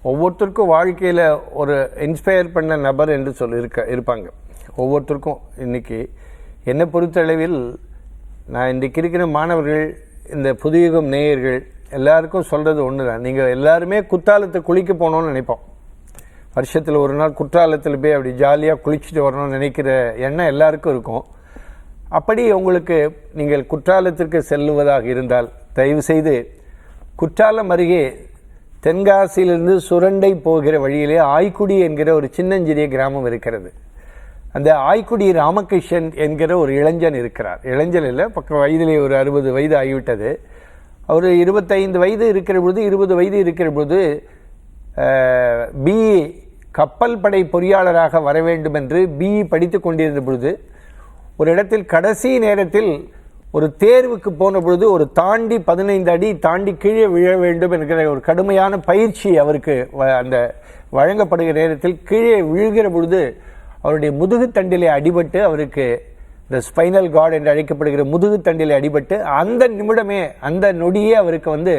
ஒவ்வொருத்தருக்கும் வாழ்க்கையில் ஒரு இன்ஸ்பயர் பண்ண நபர் என்று இருப்பாங்க. ஒவ்வொருத்தருக்கும் இன்னைக்கு என்னை பொறுத்தளவில் நான் இன்றைக்கு இருக்கிற மாணவர்கள், இந்த புதுயுகம் நேயர்கள் எல்லாருக்கும் சொல்கிறது ஒன்று தான். நீங்கள் எல்லாருமே குற்றாலத்தை குளிக்க போகணுன்னு நினைப்போம். வருஷத்தில் ஒரு நாள் குற்றாலத்தில் போய் அப்படி ஜாலியாக குளிச்சுட்டு வரணும்னு நினைக்கிற எண்ணம் எல்லாருக்கும் இருக்கும். அப்படி உங்களுக்கு நீங்கள் குற்றாலத்திற்கு செல்லுவதாக இருந்தால் தயவுசெய்து குற்றாலம் அருகே தென்காசியிலிருந்து சுரண்டை போகிற வழியிலே ஆய்க்குடி என்கிற ஒரு சின்னஞ்சிறிய கிராமம் இருக்கிறது. அந்த ஆய்க்குடி ராமகிருஷ்ணன் என்கிற ஒரு இளைஞன் இருக்கிறார். இளைஞன் இல்லை, பக்கம் வயதிலே ஒரு 60 வயது ஆகிவிட்டது. அவர் 25 வயது இருக்கிற பொழுது, 20 வயது இருக்கிற பொழுது பிஇ கப்பல் படை பொறியாளராக வர வேண்டும் என்று பிஇ படித்து கொண்டிருந்த பொழுது ஒரு இடத்தில் கடைசி நேரத்தில் ஒரு தேர்வுக்கு போன பொழுது ஒரு 15 அடி தாண்டி கீழே விழ வேண்டும் என்கிற ஒரு கடுமையான பயிற்சி அவருக்கு அந்த வழங்கப்படுகிற நேரத்தில் கீழே விழுகிற பொழுது அவருடைய முதுகுத்தண்டிலே அடிபட்டு, அவருக்கு இந்த ஸ்பைனல் கார்டு என்று அழைக்கப்படுகிற முதுகுத்தண்டிலே அடிபட்டு அந்த நிமிடமே, அந்த நொடியே அவருக்கு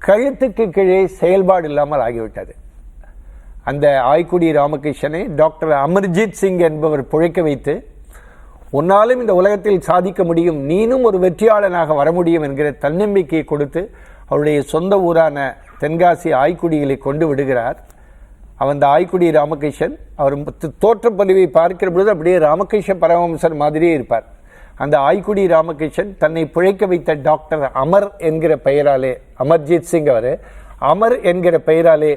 கழுத்துக்கு கீழே செயல்பாடு இல்லாமல் ஆகிவிட்டது. அந்த ஆய்க்குடி ராமகிருஷ்ணனை டாக்டர் அமர்ஜித் சிங் என்பவர் பிழைக்க வைத்து, உன்னாலும் இந்த உலகத்தில் சாதிக்க முடியும், நீனும் ஒரு வெற்றியாளனாக வர முடியும் என்கிற தன்னம்பிக்கையை கொடுத்து அவருடைய சொந்த ஊரான தென்காசி ஆய்க்குடிகளை கொண்டு விடுகிறார். அந்த ஆய்க்குடி ராமகிருஷ்ணன் அவர் தோற்றப்பதிவை பார்க்கிற பொழுது அப்படியே ராமகிருஷ்ண பரமஹம்சர் மாதிரியே இருப்பார். அந்த ஆய்க்குடி ராமகிருஷ்ணன் தன்னை பிழைக்க வைத்த டாக்டர் அமர் என்கிற பெயராலே, அமர்ஜித் சிங் அவர் அமர் என்கிற பெயராலே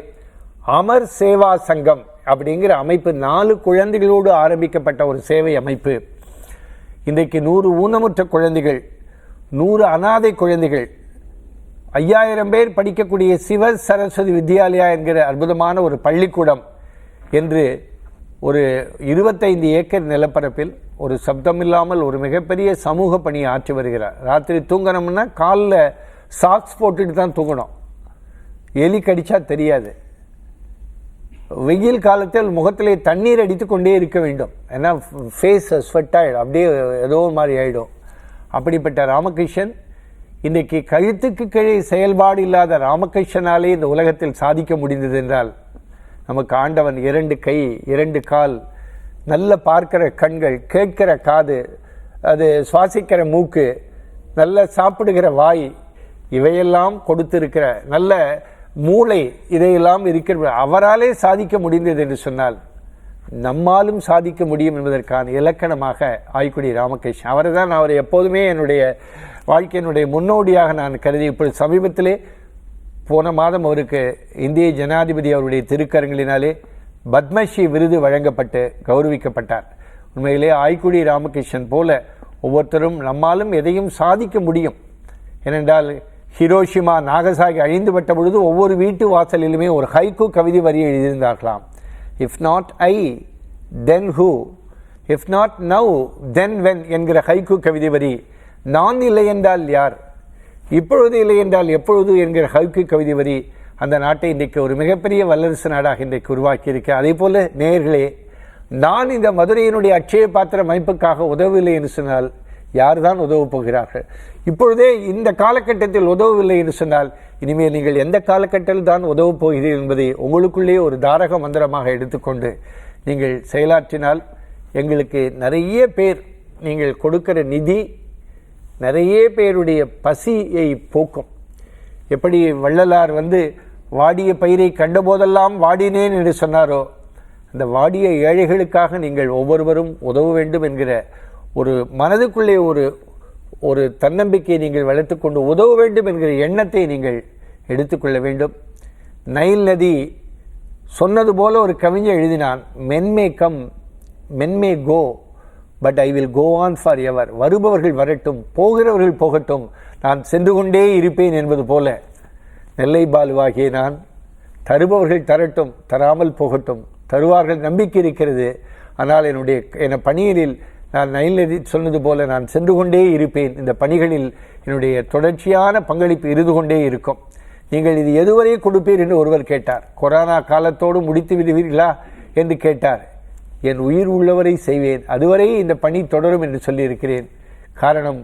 அமர் சேவா சங்கம் அப்படிங்கிற அமைப்பு, 4 குழந்தைகளோடு ஆரம்பிக்கப்பட்ட ஒரு சேவை அமைப்பு இன்றைக்கு 100 ஊனமுற்ற குழந்தைகள், 100 அனாதை குழந்தைகள், 5000 பேர் படிக்கக்கூடிய சிவ சரஸ்வதி வித்யாலயா என்கிற அற்புதமான ஒரு பள்ளிக்கூடம் என்று ஒரு 25 ஏக்கர் நிலப்பரப்பில் ஒரு சப்தமில்லாமல் ஒரு மிகப்பெரிய சமூக பணியை ஆற்றி வருகிறார். ராத்திரி தூங்கணும்னா காலில் சாக்ஸ் போட்டுட்டு தான் தூங்கணும், எலி கடிச்சா தெரியாது. வெயில் காலத்தில் முகத்திலே தண்ணீர் அடித்து கொண்டே இருக்க வேண்டும், ஏன்னா ஃபேஸ் ஸ்வெட் ஆகிடும், அப்படியே ஏதோ மாதிரி ஆகிடும். அப்படிப்பட்ட ராமகிருஷ்ணன் இன்றைக்கு கழுத்துக்கு கீழே செயல்பாடு இல்லாத ராமகிருஷ்ணனாலே இந்த உலகத்தில் சாதிக்க முடிந்தது என்றால் நமக்கு ஆண்டவன் 2 கை 2 கால், நல்ல பார்க்கிற கண்கள், கேட்கிற காது, அது சுவாசிக்கிற மூக்கு, நல்ல சாப்பிடுகிற வாய், இவையெல்லாம் கொடுத்திருக்கிற நல்ல மூளை, இதையெல்லாம் இருக்கிற அவராலே சாதிக்க முடிந்தது என்று சொன்னால் நம்மாலும் சாதிக்க முடியும் என்பதற்கான இலக்கணமாக ஆய்க்குடி ராமகிருஷ்ணன். அவரை தான் அவர் எப்போதுமே என்னுடைய வாழ்க்கையினுடைய முன்னோடியாக நான் கருதி. இப்பொழுது சமீபத்திலே போன மாதம் அவருக்கு இந்திய ஜனாதிபதி அவருடைய திருக்கரங்களினாலே பத்மஸ்ரீ விருது வழங்கப்பட்டு கௌரவிக்கப்பட்டார். உண்மையிலே ஆய்க்குடி ராமகிருஷ்ணன் போல ஒவ்வொருத்தரும் நம்மாலும் எதையும் சாதிக்க முடியும். ஏனென்றால் ஹிரோஷிமா நாகசாகி அழிந்துபட்ட பொழுது ஒவ்வொரு வீட்டு வாசலிலுமே ஒரு ஹைக்கூ கவிதை வரி எழுதியிருந்தார்களாம். If not I then who, if not now then when என்கிற ஹைக்கூ கவிதை வரி, நான் இல்லை என்றால் யார், இப்பொழுது இல்லை என்றால் எப்பொழுது என்கிற ஹைக்கூ கவிதை வரி அந்த நாட்டை இன்றைக்கு ஒரு மிகப்பெரிய வல்லரசு நாடாக இன்றைக்கு உருவாக்கியிருக்க. அதே போல நேயர்களே, நான் இந்த மதுரையினுடைய அட்சய பாத்திர அமைப்புக்காக உதவவில்லை என்று சொன்னால் யார் தான் உதவப் போகிறார்கள்? இப்பொழுதே இந்த காலகட்டத்தில் உதவவில்லை என்று சொன்னால் இனிமேல் நீங்கள் எந்த காலகட்டத்தில் தான் உதவப் போகிறீர்கள் என்பதை உங்களுக்குள்ளே ஒரு தாரக மந்திரமாக எடுத்துக்கொண்டு நீங்கள் செயலாற்றினால் எங்களுக்கு நிறைய பேர் நீங்கள் கொடுக்கிற நிதி நிறைய பேருடைய பசியை போக்கும். எப்படி வள்ளலார் வந்து வாடிய பயிரை கண்டபோதெல்லாம் வாடினேன் என்று சொன்னாரோ, அந்த வாடிய ஏழைகளுக்காக நீங்கள் ஒவ்வொருவரும் உதவ வேண்டும் என்கிற ஒரு மனதுக்குள்ளே ஒரு தன்னம்பிக்கையை நீங்கள் வளர்த்துக்கொண்டு உதவ வேண்டும் என்கிற எண்ணத்தை நீங்கள் எடுத்துக்கொள்ள வேண்டும். நைல் நதி சொன்னது போல ஒரு கவிஞர் எழுதினான், men may come, men may go, but I will go on forever. வருபவர்கள் வரட்டும், போகிறவர்கள் போகட்டும், நான் சென்று கொண்டே இருப்பேன் என்பது போல நெல்லை பாலுவாகிய நான், தருபவர்கள் தரட்டும், தராமல் போகட்டும், தருவார்கள் நம்பிக்கை இருக்கிறது. ஆனால் என் பணிகளில் நான் நைல் நதி சொன்னது போல நான் சென்று கொண்டே இருப்பேன். இந்த பணிகளில் என்னுடைய தொடர்ச்சியான பங்களிப்பு இருந்து கொண்டே இருக்கும். நீங்கள் இது எதுவரை கொடுப்பீர் என்று ஒருவர் கேட்டார். கொரோனா காலத்தோடு முடித்து விடுவீர்களா என்று கேட்டார். என் உயிர் உள்ளவரை செய்வேன், அதுவரை இந்த பணி தொடரும் என்று சொல்லியிருக்கிறேன். காரணம்,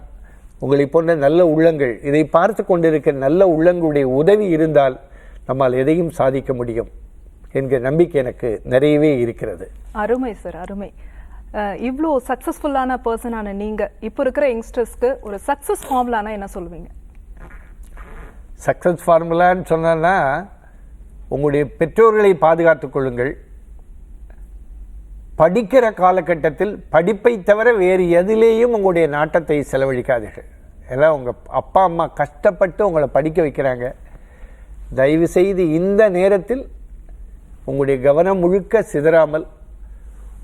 உங்களை போன்ற நல்ல உள்ளங்கள், இதை பார்த்து கொண்டிருக்கிற நல்ல உள்ளங்களுடைய உதவி இருந்தால் நம்மால் எதையும் சாதிக்க முடியும் என்கிற நம்பிக்கை எனக்கு நிறையவே இருக்கிறது. அருமை சார், அருமை. இவ்வளோ சக்ஸஸ்ஃபுல்லான பர்சனான நீங்கள் இப்போ இருக்கிற யங்ஸ்டர்ஸ்க்கு ஒரு சக்ஸஸ் ஃபார்முலானா என்ன சொல்லுவீங்க? சக்ஸஸ் ஃபார்முலான்னு சொன்னா, உங்களுடைய பெற்றோர்களை பாதுகாத்துக் கொள்ளுங்கள். படிக்கிற காலகட்டத்தில் படிப்பை தவிர வேறு எதிலேயும் உங்களுடைய நாட்டத்தை செலவழிக்காதீர்கள். எல்லாம் உங்கள் அப்பா அம்மா கஷ்டப்பட்டு உங்களை படிக்க வைக்கிறாங்க. தயவு செய்து இந்த நேரத்தில் உங்களுடைய கவனம் முழுக்க சிதறாமல்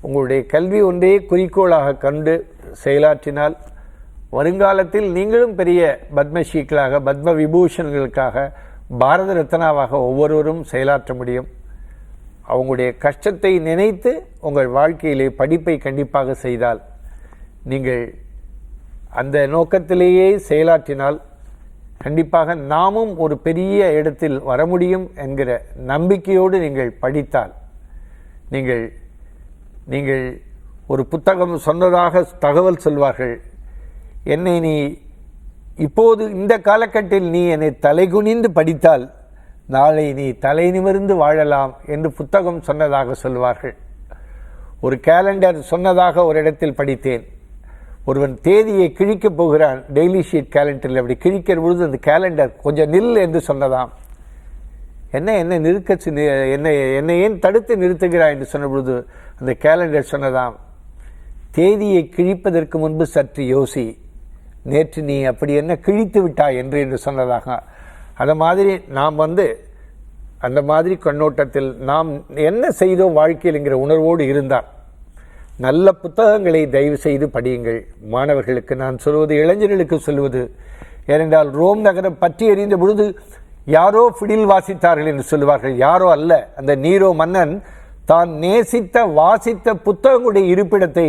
உங்களுடைய கல்வி ஒன்றே குறிக்கோளாக கண்டு செயலாற்றினால் வருங்காலத்தில் நீங்களும் பெரிய பத்மஸ்ரீக்களாக, பத்ம விபூஷன்களுக்காக, பாரத ரத்னாவாக ஒவ்வொருவரும் செயலாற்ற முடியும். அவங்களுடைய கஷ்டத்தை நினைத்து உங்கள் வாழ்க்கையிலே படிப்பை கண்டிப்பாக செய்தால், நீங்கள் அந்த நோக்கத்திலேயே செயலாற்றினால் கண்டிப்பாக நாமும் ஒரு பெரிய இடத்தில் வர முடியும் என்கிற நம்பிக்கையோடு நீங்கள் படித்தால், நீங்கள் ஒரு புத்தகம் சொன்னதாக தகவல் சொல்வார்கள், என்னை நீ இப்போது இந்த காலகட்டத்தில் நீ என்னை தலைகுனிந்து படித்தால் நாளை நீ தலை நிமிர்ந்து வாழலாம் என்று புத்தகம் சொன்னதாக சொல்வார்கள். ஒரு கேலண்டர் சொன்னதாக ஒரு இடத்தில் படித்தேன். ஒருவன் தேதியை கிழிக்கப் போகிறான், டெய்லி ஷீட் கேலண்டரில். அப்படி கிழிக்கிற பொழுது அந்த கேலண்டர் கொஞ்சம் நில் என்று சொன்னதாம். என்னை ஏன் தடுத்து நிறுத்துகிறாய் என்று சொன்ன பொழுது அந்த கேலண்டர் சொன்னதாம், தேதியை கிழிப்பதற்கு முன்பு சற்று யோசி, நேற்று நீ அப்படி என்ன கிழித்து விட்டாய் என்று சொன்னதாக. அந்த மாதிரி நாம் அந்த மாதிரி கண்ணோட்டத்தில் நாம் என்ன செய்தோம் வாழ்க்கையில்ங்கிற உணர்வோடு இருந்தால் நல்ல புத்தகங்களை தயவு செய்து படியுங்கள். மாணவர்களுக்கு நான் சொல்வது, இளைஞர்களுக்கு சொல்வது, ஏனென்றால் ரோம் நகரம் பற்றி எறிந்த பொழுது யாரோ ஃபிடில் வாசித்தார்கள் என்று சொல்லுவார்கள். யாரோ அல்ல, அந்த நீரோ மன்னன் தான் நேசித்த வாசித்த புத்தகங்களுடைய இருப்பிடத்தை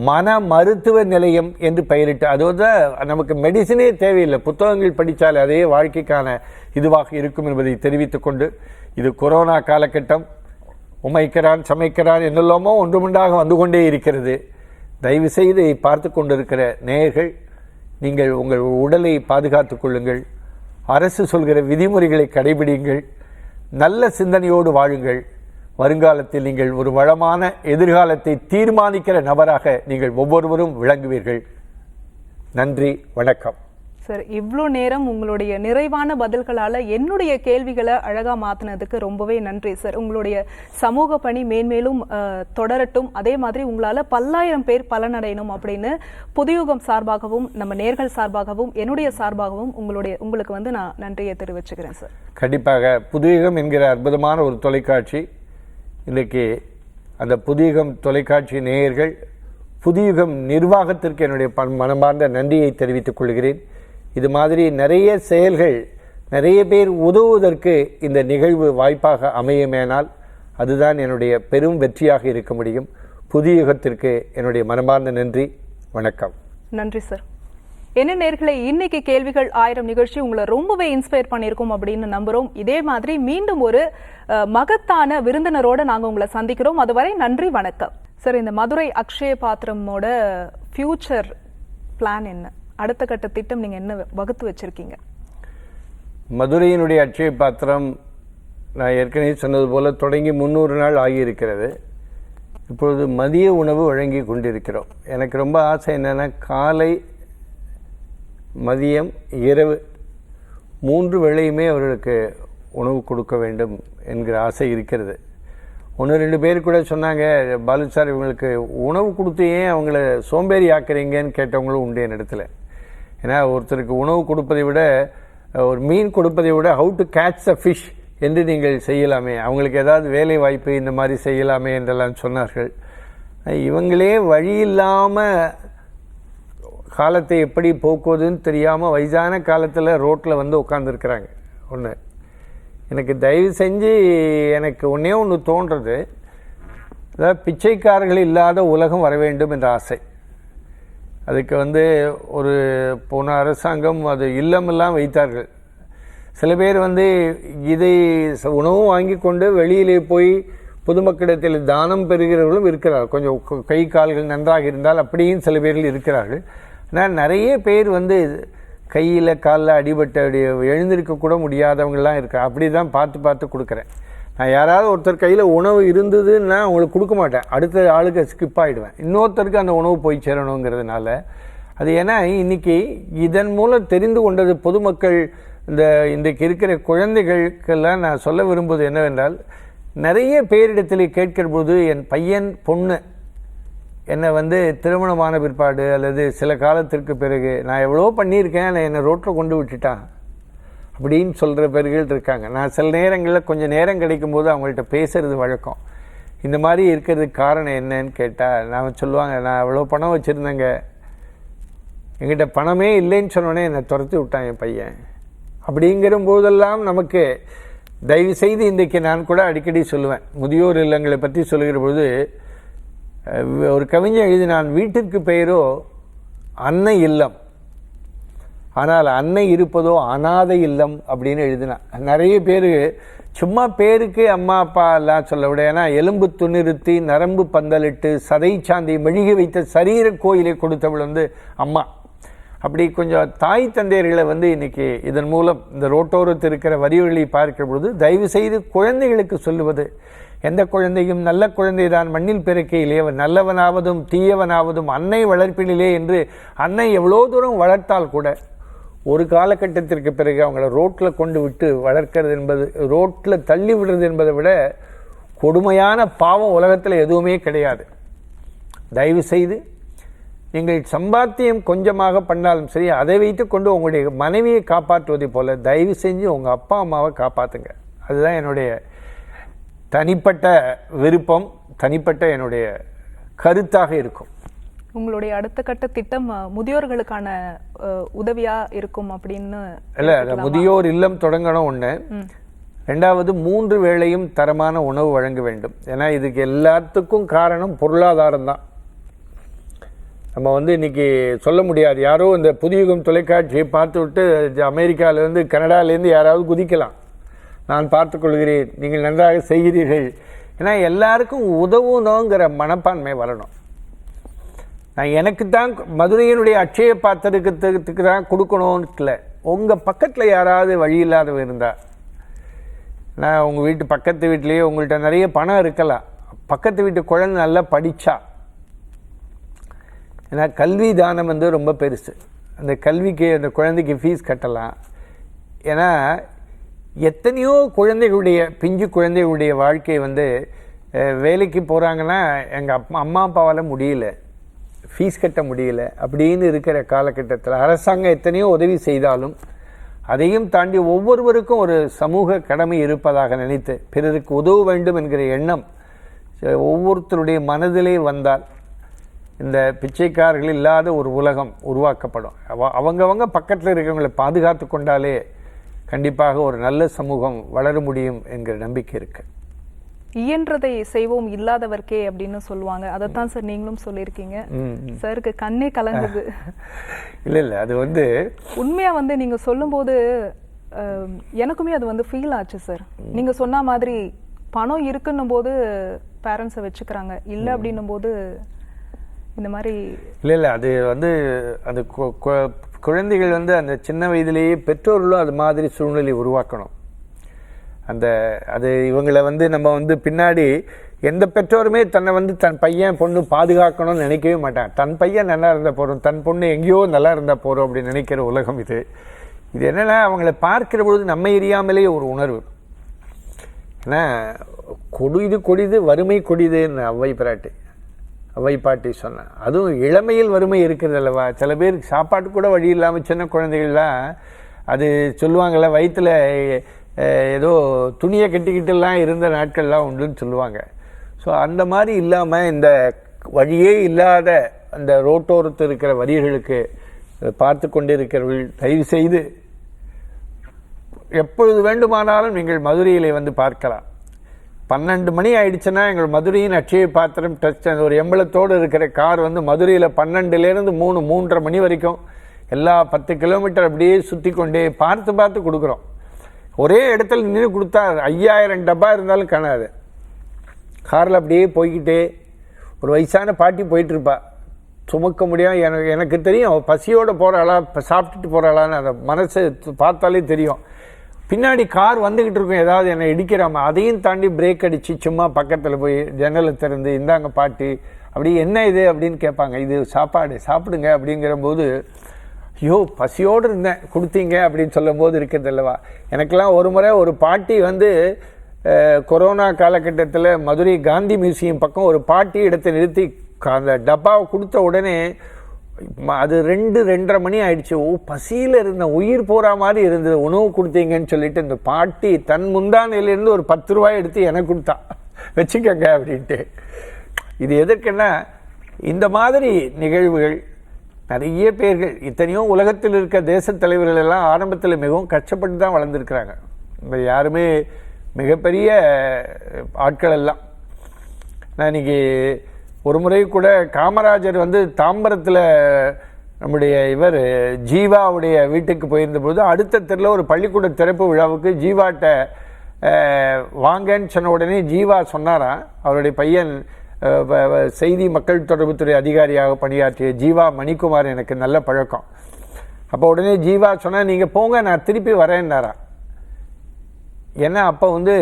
மன மருத்துவ நிலையம் என்று பெயரிட்டு, அதோடு நமக்கு மெடிசினே தேவையில்லை, புத்தகங்கள் படித்தால் அதே வாழ்க்கைக்கான இதுவாக இருக்கும் என்பதை தெரிவித்துக் கொண்டு, இது கொரோனா காலகட்டம், உமைக்கிறான் சமைக்கிறான் என்னெல்லாமோ ஒன்றுமுண்டாக வந்து கொண்டே இருக்கிறது. தயவு செய்து பார்த்து கொண்டிருக்கிற நேயர்கள், நீங்கள் உங்கள் உடலை பாதுகாத்துக் கொள்ளுங்கள், அரசு சொல்கிற விதிமுறைகளை கடைபிடியுங்கள், நல்ல சிந்தனையோடு வாழுங்கள். வருங்காலத்தில் நீங்கள் ஒரு வளமான எதிர்காலத்தை தீர்மானிக்கிற நபராக நீங்கள் ஒவ்வொருவரும் விளங்குவீர்கள். நன்றி, வணக்கம். சார், இவ்வளோ நேரம் உங்களுடைய நிறைவான பதில்களால் என்னுடைய கேள்விகளை அழகாக மாற்றினதுக்கு ரொம்பவே நன்றி சார். உங்களுடைய சமூக பணி மேன்மேலும் தொடரட்டும், அதே மாதிரி உங்களால் பல்லாயிரம் பேர் பலனடையணும் அப்படின்னு புதுயுகம் சார்பாகவும் நம்ம நேர்கள் சார்பாகவும் என்னுடைய சார்பாகவும் உங்களுக்கு நான் நன்றியை தெரிவிச்சுக்கிறேன் சார். கண்டிப்பாக புதுயுகம் என்கிற அற்புதமான ஒரு தொலைக்காட்சி, இன்றைக்கு அந்த புதுயுகம் தொலைக்காட்சி நேயர்கள், புதுயுகம் நிர்வாகத்திற்கு என்னுடைய மனமார்ந்த நன்றியை தெரிவித்துக் கொள்கிறேன். இது மாதிரி நிறைய செயல்கள், நிறைய பேர் உதவுவதற்கு இந்த நிகழ்வு வாய்ப்பாக அமையுமேனால் அதுதான் என்னுடைய பெரும் வெற்றியாக இருக்க முடியும். புதுயுகத்திற்கு என்னுடைய மனமார்ந்த நன்றி, வணக்கம். நன்றி சார். என்ன நேயர்களே, இன்னைக்கு கேள்விகள் 1000 நிகழ்ச்சி உங்களை ரொம்பவே இன்ஸ்பயர் பண்ணியிருக்கோம் அப்படின்னு நம்புறோம். இதே மாதிரி மீண்டும் ஒரு மகத்தான விருந்தினரோட நாங்கள் உங்களை சந்திக்கிறோம். அதுவரை நன்றி, வணக்கம். சார், இந்த மதுரை அக்ஷய பாத்திரமோட ஃபியூச்சர் பிளான் என்ன? அடுத்த கட்ட திட்டம் நீங்க என்ன வகுத்து வச்சிருக்கீங்க? மதுரையினுடைய அக்ஷய பாத்திரம் நான் ஏற்கனவே சொன்னது போல தொடங்கி 300 நாள் ஆகியிருக்கிறது. இப்பொழுது மதிய உணவு வழங்கி கொண்டிருக்கிறோம். எனக்கு ரொம்ப ஆசை என்னென்னா, காலை, மதியம், இரவு 3 வேளையுமே அவர்களுக்கு உணவு கொடுக்க வேண்டும் என்கிற ஆசை இருக்கிறது. 1-2 பேர் கூட சொன்னாங்க, பாலு சார் இவங்களுக்கு உணவு கொடுத்து ஏன் அவங்கள சோம்பேறி ஆக்குறீங்கன்னு கேட்டவங்களும் உண்டு என் இடத்துல. ஏன்னா ஒருத்தருக்கு உணவு கொடுப்பதை விட, ஒரு மீன் கொடுப்பதை விட how to catch the fish என்று நீங்கள் செய்யலாமே, அவங்களுக்கு ஏதாவது வேலை வாய்ப்பு இந்த மாதிரி செய்யலாமே என்றெல்லாம் சொன்னார்கள். இவங்களே வழி இல்லாமல் காலத்தை எப்படி போக்குவதுன்னு தெரியாமல் வயசான காலத்தில் ரோட்டில் வந்து உட்காந்துருக்குறாங்க. ஒன்று எனக்கு தயவு செஞ்சு எனக்கு ஒன்று தோன்றது, அதாவது பிச்சைக்காரர்கள் இல்லாத உலகம் வர வேண்டும் என்ற ஆசை. அதுக்கு ஒரு போன அரசாங்கம் அது இல்லமெல்லாம் வைத்தார்கள். சில பேர் இதை உணவும் வாங்கி கொண்டு வெளியிலே போய் பொதுமக்களிடத்தில் தானம் பெறுகிறவர்களும் இருக்கிறார்கள். கொஞ்சம் கை கால்கள் நன்றாக இருந்தால் அப்படியும் சில பேர்கள் இருக்கிறார்கள். ஆனால் நிறைய பேர் கையில் காலில் அடிபட்டு எழுந்திருக்கக்கூட முடியாதவங்களாம் இருக்காங்க. அப்படி தான் பார்த்து கொடுக்குறேன். நான் யாராவது ஒருத்தர் கையில் உணவு இருந்ததுன்னா அவங்களுக்கு கொடுக்க மாட்டேன், அடுத்த ஆளுக்கு ஸ்கிப் ஆகிடுவேன். இன்னொருத்தருக்கு அந்த உணவு போய் சேரணுங்கிறதுனால அது. ஏன்னா இன்றைக்கி இதன் மூலம் தெரிந்து கொண்டது பொதுமக்கள், இன்றைக்கு இருக்கிற குழந்தைகளுக்கெல்லாம் நான் சொல்ல விரும்புவது என்னவென்றால், நிறைய பேரிடத்தில் கேட்கிற போது என் பையன் பொண்ணு என்னை திருமணமான பிற்பாடு அல்லது சில காலத்திற்கு பிறகு நான் எவ்வளோ பண்ணியிருக்கேன், என்னை ரோட்டில் கொண்டு விட்டுட்டான் அப்படின்னு சொல்கிற பேர்கள் இருக்காங்க. நான் சில நேரங்களில் கொஞ்சம் நேரம் கிடைக்கும்போது அவங்கள்ட்ட பேசுகிறது வழக்கம். இந்த மாதிரி இருக்கிறதுக்கு காரணம் என்னன்னு கேட்டால் நான் சொல்லுவாங்க, நான் எவ்வளோ பணம் வச்சுருந்தேங்க, என்கிட்ட பணமே இல்லைன்னு சொன்னோன்னே என்னை துரத்தி விட்டான் என் பையன். அப்படிங்கிற போதெல்லாம் நமக்கு தயவு செய்து இன்றைக்கு நான் கூட அடிக்கடி சொல்லுவேன், முதியோர் இல்லங்களை பற்றி சொல்லுகிற பொழுது ஒரு கவிஞர் எழுதினான், வீட்டிற்கு பெயரோ அன்னை இல்லம், ஆனால் அன்னை இருப்பதோ அனாதை இல்லம் அப்படின்னு எழுதினான். நிறைய பேர் சும்மா பேருக்கு அம்மா அப்பா எல்லாம் சொல்ல விட, ஏன்னா எலும்பு துணிறுத்தி நரம்பு பந்தலிட்டு சதை சாந்தி மெழுகி வைத்த சரீர கோயிலை கொடுத்தவள் அம்மா. அப்படி கொஞ்சம் தாய் தந்தையர்களை இன்றைக்கி இதன் மூலம் இந்த ரோட்டோரத்தில் இருக்கிற வரிவழி பார்க்கிற பொழுது தயவு செய்து குழந்தைகளுக்கு சொல்லுவது, எந்த குழந்தையும் நல்ல குழந்தை தான் மண்ணில் பிறக்கையிலே அவன் நல்லவனாவதும் தீயவனாவதும் அன்னை வளர்ப்பினிலே என்று அன்னை எவ்வளோ தூரம் வளர்த்தால் கூட ஒரு காலகட்டத்திற்கு பிறகு அவங்கள ரோட்டில் கொண்டு விட்டு வளர்க்கிறது என்பது, ரோட்டில் தள்ளி விடுறது என்பதை விட கொடுமையான பாவம் உலகத்தில் எதுவுமே கிடையாது. தயவு செய்து நீங்கள் சம்பாத்தியம் கொஞ்சமாக பண்ணாலும் சரி, அதை வைத்து கொண்டு உங்களுடைய மனைவியை காப்பாற்றுவதை போல தயவு செஞ்சு உங்கள் அப்பா அம்மாவை காப்பாற்றுங்க. அதுதான் என்னுடைய தனிப்பட்ட விருப்பம், தனிப்பட்ட என்னுடைய கருத்தாக இருக்கும். உங்களுடைய அடுத்த கட்ட திட்டம் முதியோர்களுக்கான உதவியா இருக்கும் அப்படின்னு இல்லை, முதியோர் இல்லம் தொடங்கணும் ஒன்று. 2வது 3 வேளையும் தரமான உணவு வழங்க வேண்டும். ஏன்னா இதுக்கு எல்லாத்துக்கும் காரணம் பொருளாதாரம் தான். நம்ம இன்றைக்கி சொல்ல முடியாது, யாரோ இந்த புதியுகம் தொலைக்காட்சியை பார்த்து விட்டு அமெரிக்காவிலேருந்து கனடாலேருந்து யாராவது குதிக்கலாம், நான் பார்த்துக்கொள்கிறேன், நீங்கள் நன்றாக செய்கிறீர்கள். ஏன்னா எல்லாருக்கும் உதவணுங்கிற மனப்பான்மை வரணும். நான் எனக்கு தான் மதுரையினுடைய அட்சய பாத்திரத்துக்கு தான் கொடுக்கணும்னு இல்லை, உங்கள் பக்கத்தில் யாராவது வழி இல்லாதவ இருந்தால், நான் உங்கள் வீட்டு பக்கத்து வீட்லேயே உங்கள்கிட்ட நிறைய பணம் இருக்கலாம், பக்கத்து வீட்டு குழந்தை நல்லா படித்தா, ஏன்னா கல்வி தானம் ரொம்ப பெருசு. அந்த கல்விக்கு அந்த குழந்தைக்கு ஃபீஸ் கட்டலாம். ஏன்னா எத்தனையோ குழந்தைகளுடைய பிஞ்சு குழந்தைகளுடைய வாழ்க்கை வேலைக்கு போகிறாங்கன்னா எங்கள் அம்மா அப்பாவால் முடியல, ஃபீஸ் கட்ட முடியல அப்படின்னு இருக்கிற காலகட்டத்தில் அரசாங்கம் எத்தனையோ உதவி செய்தாலும் அதையும் தாண்டி ஒவ்வொருவருக்கும் ஒரு சமூக கடமை இருப்பதாக நினைத்து பிறருக்கு உதவ வேண்டும் என்கிற எண்ணம் ஒவ்வொருத்தருடைய மனதிலே வந்தால் இந்த பிச்சைக்காரர்கள் இல்லாத ஒரு உலகம் உருவாக்கப்படும். அவங்கவங்க பக்கத்தில் இருக்கிறவங்களை பாதுகாத்து கொண்டாலே கண்டிப்பாக ஒரு நல்ல சமூகம் வளர முடியும் என்கிற நம்பிக்கை இருக்கு. இயன்றதை செய்வோம் இல்லாதவர்க்கே அப்படின்னு சொல்லுவாங்க. அதைத்தான் சார் நீங்களும் சொல்லியிருக்கீங்க. சாருக்கு கண்ணே கலங்குது. இல்லை அது உண்மையா நீங்க சொல்லும்போது எனக்குமே அது ஃபீல் ஆச்சு சார். நீங்க சொன்ன மாதிரி பணம் இருக்குன்னும் போது பேரண்ட்ஸை வச்சுக்கிறாங்க, இல்லை அப்படின்னும் போது இந்த மாதிரி இல்லை அது அந்த குழந்தைகள் அந்த சின்ன வயதிலேயே பெற்றோர்களும் அது மாதிரி சூழ்நிலை உருவாக்கணும். அது இவங்களை நம்ம பின்னாடி எந்த பெற்றோருமே தன்னை தன் பையன் பொண்ணு பாதுகாக்கணும்னு நினைக்கவே மாட்டான். தன் பையன் நல்லா இருந்தால் போகிறோம், தன் பொண்ணு எங்கேயோ நல்லா இருந்தால் போகிறோம் அப்படின்னு நினைக்கிற உலகம் இது. இது என்னன்னா அவங்கள பார்க்கிற பொழுது நம்ம எரியாமலே ஒரு உணர்வு. ஏன்னா கொடிது வறுமை கொடிதுன்னு அவ்வை பாட்டி சொன்னேன். அதுவும் இளமையில் வறுமை இருக்கிறது அல்லவா. சில பேருக்கு சாப்பாட்டு கூட வழி இல்லாமல் சின்ன குழந்தைகள்லாம் அது சொல்லுவாங்கள்ல, வயிற்றில் ஏதோ துணியை கட்டிக்கிட்டுலாம் இருந்த நாட்கள்லாம் உண்டுன்னு சொல்லுவாங்க. ஸோ அந்த மாதிரி இல்லாமல் இந்த வழியே இல்லாத அந்த ரோட்டோரத்தில் இருக்கிற வரிகளுக்கு பார்த்து கொண்டிருக்கிறவர்கள் தயவு செய்து எப்பொழுது வேண்டுமானாலும் நீங்கள் மதுரையிலே வந்து பார்க்கலாம். 12 மணி ஆயிடுச்சுன்னா எங்கள் மதுரையின் அட்சய பாத்திரம் டச் அந்த ஒரு எம்பளத்தோடு இருக்கிற கார் வந்து மதுரையில் 12லேருந்து 3-3:30 மணி வரைக்கும் எல்லா 10 கிலோமீட்டர் அப்படியே சுற்றி கொண்டே பார்த்து கொடுக்குறோம். ஒரே இடத்துல நின்று கொடுத்தா 5000 டப்பா இருந்தாலும் காணாது. காரில் அப்படியே போய்கிட்டே ஒரு வயசான பாட்டி போயிட்டுருப்பா, சுமக்க முடியாது. எனக்கு தெரியும் பசியோடு போகிறாளா சாப்பிட்டுட்டு போகிறாளான்னு அந்த மனசை பார்த்தாலே தெரியும். பின்னாடி கார் வந்துக்கிட்டு இருக்கும், ஏதாவது என்னை இடிக்கிறாம, அதையும் தாண்டி பிரேக் அடித்து சும்மா பக்கத்தில் போய் ஜன்னலை திறந்து இந்தாங்க பாட்டி அப்படி என்ன இது அப்படின்னு கேட்பாங்க. இது சாப்பிடுங்க அப்படிங்கிற போது ஐயோ பசியோடு இருந்தேன் கொடுத்தீங்க அப்படின்னு சொல்லும் போது இருக்கிறது அல்லவா. எனக்கெல்லாம் ஒரு முறை ஒரு பாட்டி வந்து கொரோனா காலகட்டத்தில் மதுரை காந்தி மியூசியம் பக்கம் ஒரு பாட்டி இடத்தை நிறுத்தி அந்த டப்பாவை கொடுத்த உடனே அது 2-2:30 மணி ஆயிடுச்சு. பசியில் இருந்த உயிர் போகிற மாதிரி இருந்தது. உணவு கொடுத்தீங்கன்னு சொல்லிட்டு இந்த பாட்டி தன் முந்தானையிலேருந்து ஒரு 10 ரூபாய் எடுத்து எனக்கு கொடுத்தா, வச்சுக்கங்க அப்படின்ட்டு. இது எதற்குன்னா இந்த மாதிரி நிகழ்வுகள் நிறைய பேர்கள் இத்தனையோ உலகத்தில் இருக்க தேச தலைவர்கள் எல்லாம் ஆரம்பத்தில் மிகவும் கஷ்டப்பட்டு தான் வளர்ந்துருக்கிறாங்க. யாருமே மிகப்பெரிய ஆட்கள் எல்லாம். நான் இன்னைக்கு ஒரு முறை கூட காமராஜர் வந்து தாம்பரத்தில் நம்முடைய இவர் ஜீவாவுடைய வீட்டுக்கு போயிருந்தபோது அடுத்த தெருவில் ஒரு பள்ளிக்கூட திறப்பு விழாவுக்கு ஜீவாட்ட வாங்கன்னு சொன்ன உடனே ஜீவா சொன்னாராம். அவருடைய பையன் செய்தி மக்கள் தொடர்புத்துறை அதிகாரியாக பணியாற்றிய ஜீவா மணிக்குமார் எனக்கு நல்ல பழக்கம். அப்போ உடனே ஜீவா சொன்னால் நீங்கள் போங்க நான் திருப்பி வரேன்னாராம். ஏன்னா அப்போ வந்து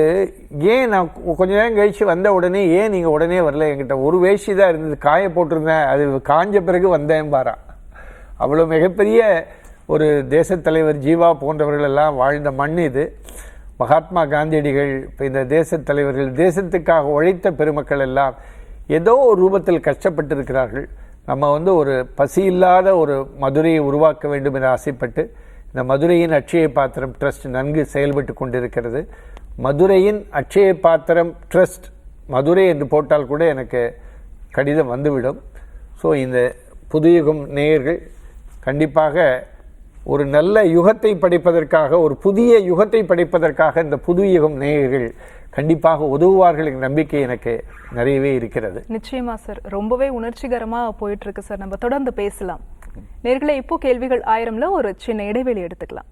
ஏன் நான் கொஞ்ச நேரம் கழித்து வந்த உடனே ஏன் நீங்கள் உடனே வரல, என்கிட்ட ஒரு வேஷ்டி தான் இருந்தது காய போட்டிருந்தேன், அது காஞ்ச பிறகு வந்தேன் பாரா. அவ்வளோ மிகப்பெரிய ஒரு தேசத் தலைவர் ஜீவா போன்றவர்கள் எல்லாம் வாழ்ந்த மண் இது. மகாத்மா காந்தியடிகள், இப்போ இந்த தேசத் தலைவர்கள், தேசத்துக்காக உழைத்த பெருமக்கள் எல்லாம் ஏதோ ஒரு ரூபத்தில் கஷ்டப்பட்டிருக்கிறார்கள். நம்ம வந்து ஒரு பசி இல்லாத ஒரு மதுரையை உருவாக்க வேண்டும் என ஆசைப்பட்டு இந்த மதுரையின் அட்சய பாத்திரம் ட்ரஸ்ட் நன்கு செயல்பட்டு கொண்டிருக்கிறது. மதுரையின் அட்சய பாத்திரம் ட்ரஸ்ட் மதுரை என்று போட்டால் கூட எனக்கு கடிதம் வந்துவிடும். ஸோ இந்த புதுயுகம் நேயர்கள் கண்டிப்பாக ஒரு நல்ல யுகத்தை படைப்பதற்காக, ஒரு புதிய யுகத்தை படைப்பதற்காக இந்த புதுயுகம் நேயர்கள் கண்டிப்பாக உதவுவார்கள் என்ற நம்பிக்கை எனக்கு நிறையவே இருக்கிறது. நிச்சயமா சார், ரொம்பவே உணர்ச்சிகரமா போயிட்டு இருக்கு சார். நம்ம தொடர்ந்து பேசலாம். நேயர்களே, இப்போ கேள்விகள் 1000ல ஒரு சின்ன இடைவெளி எடுத்துக்கலாம்.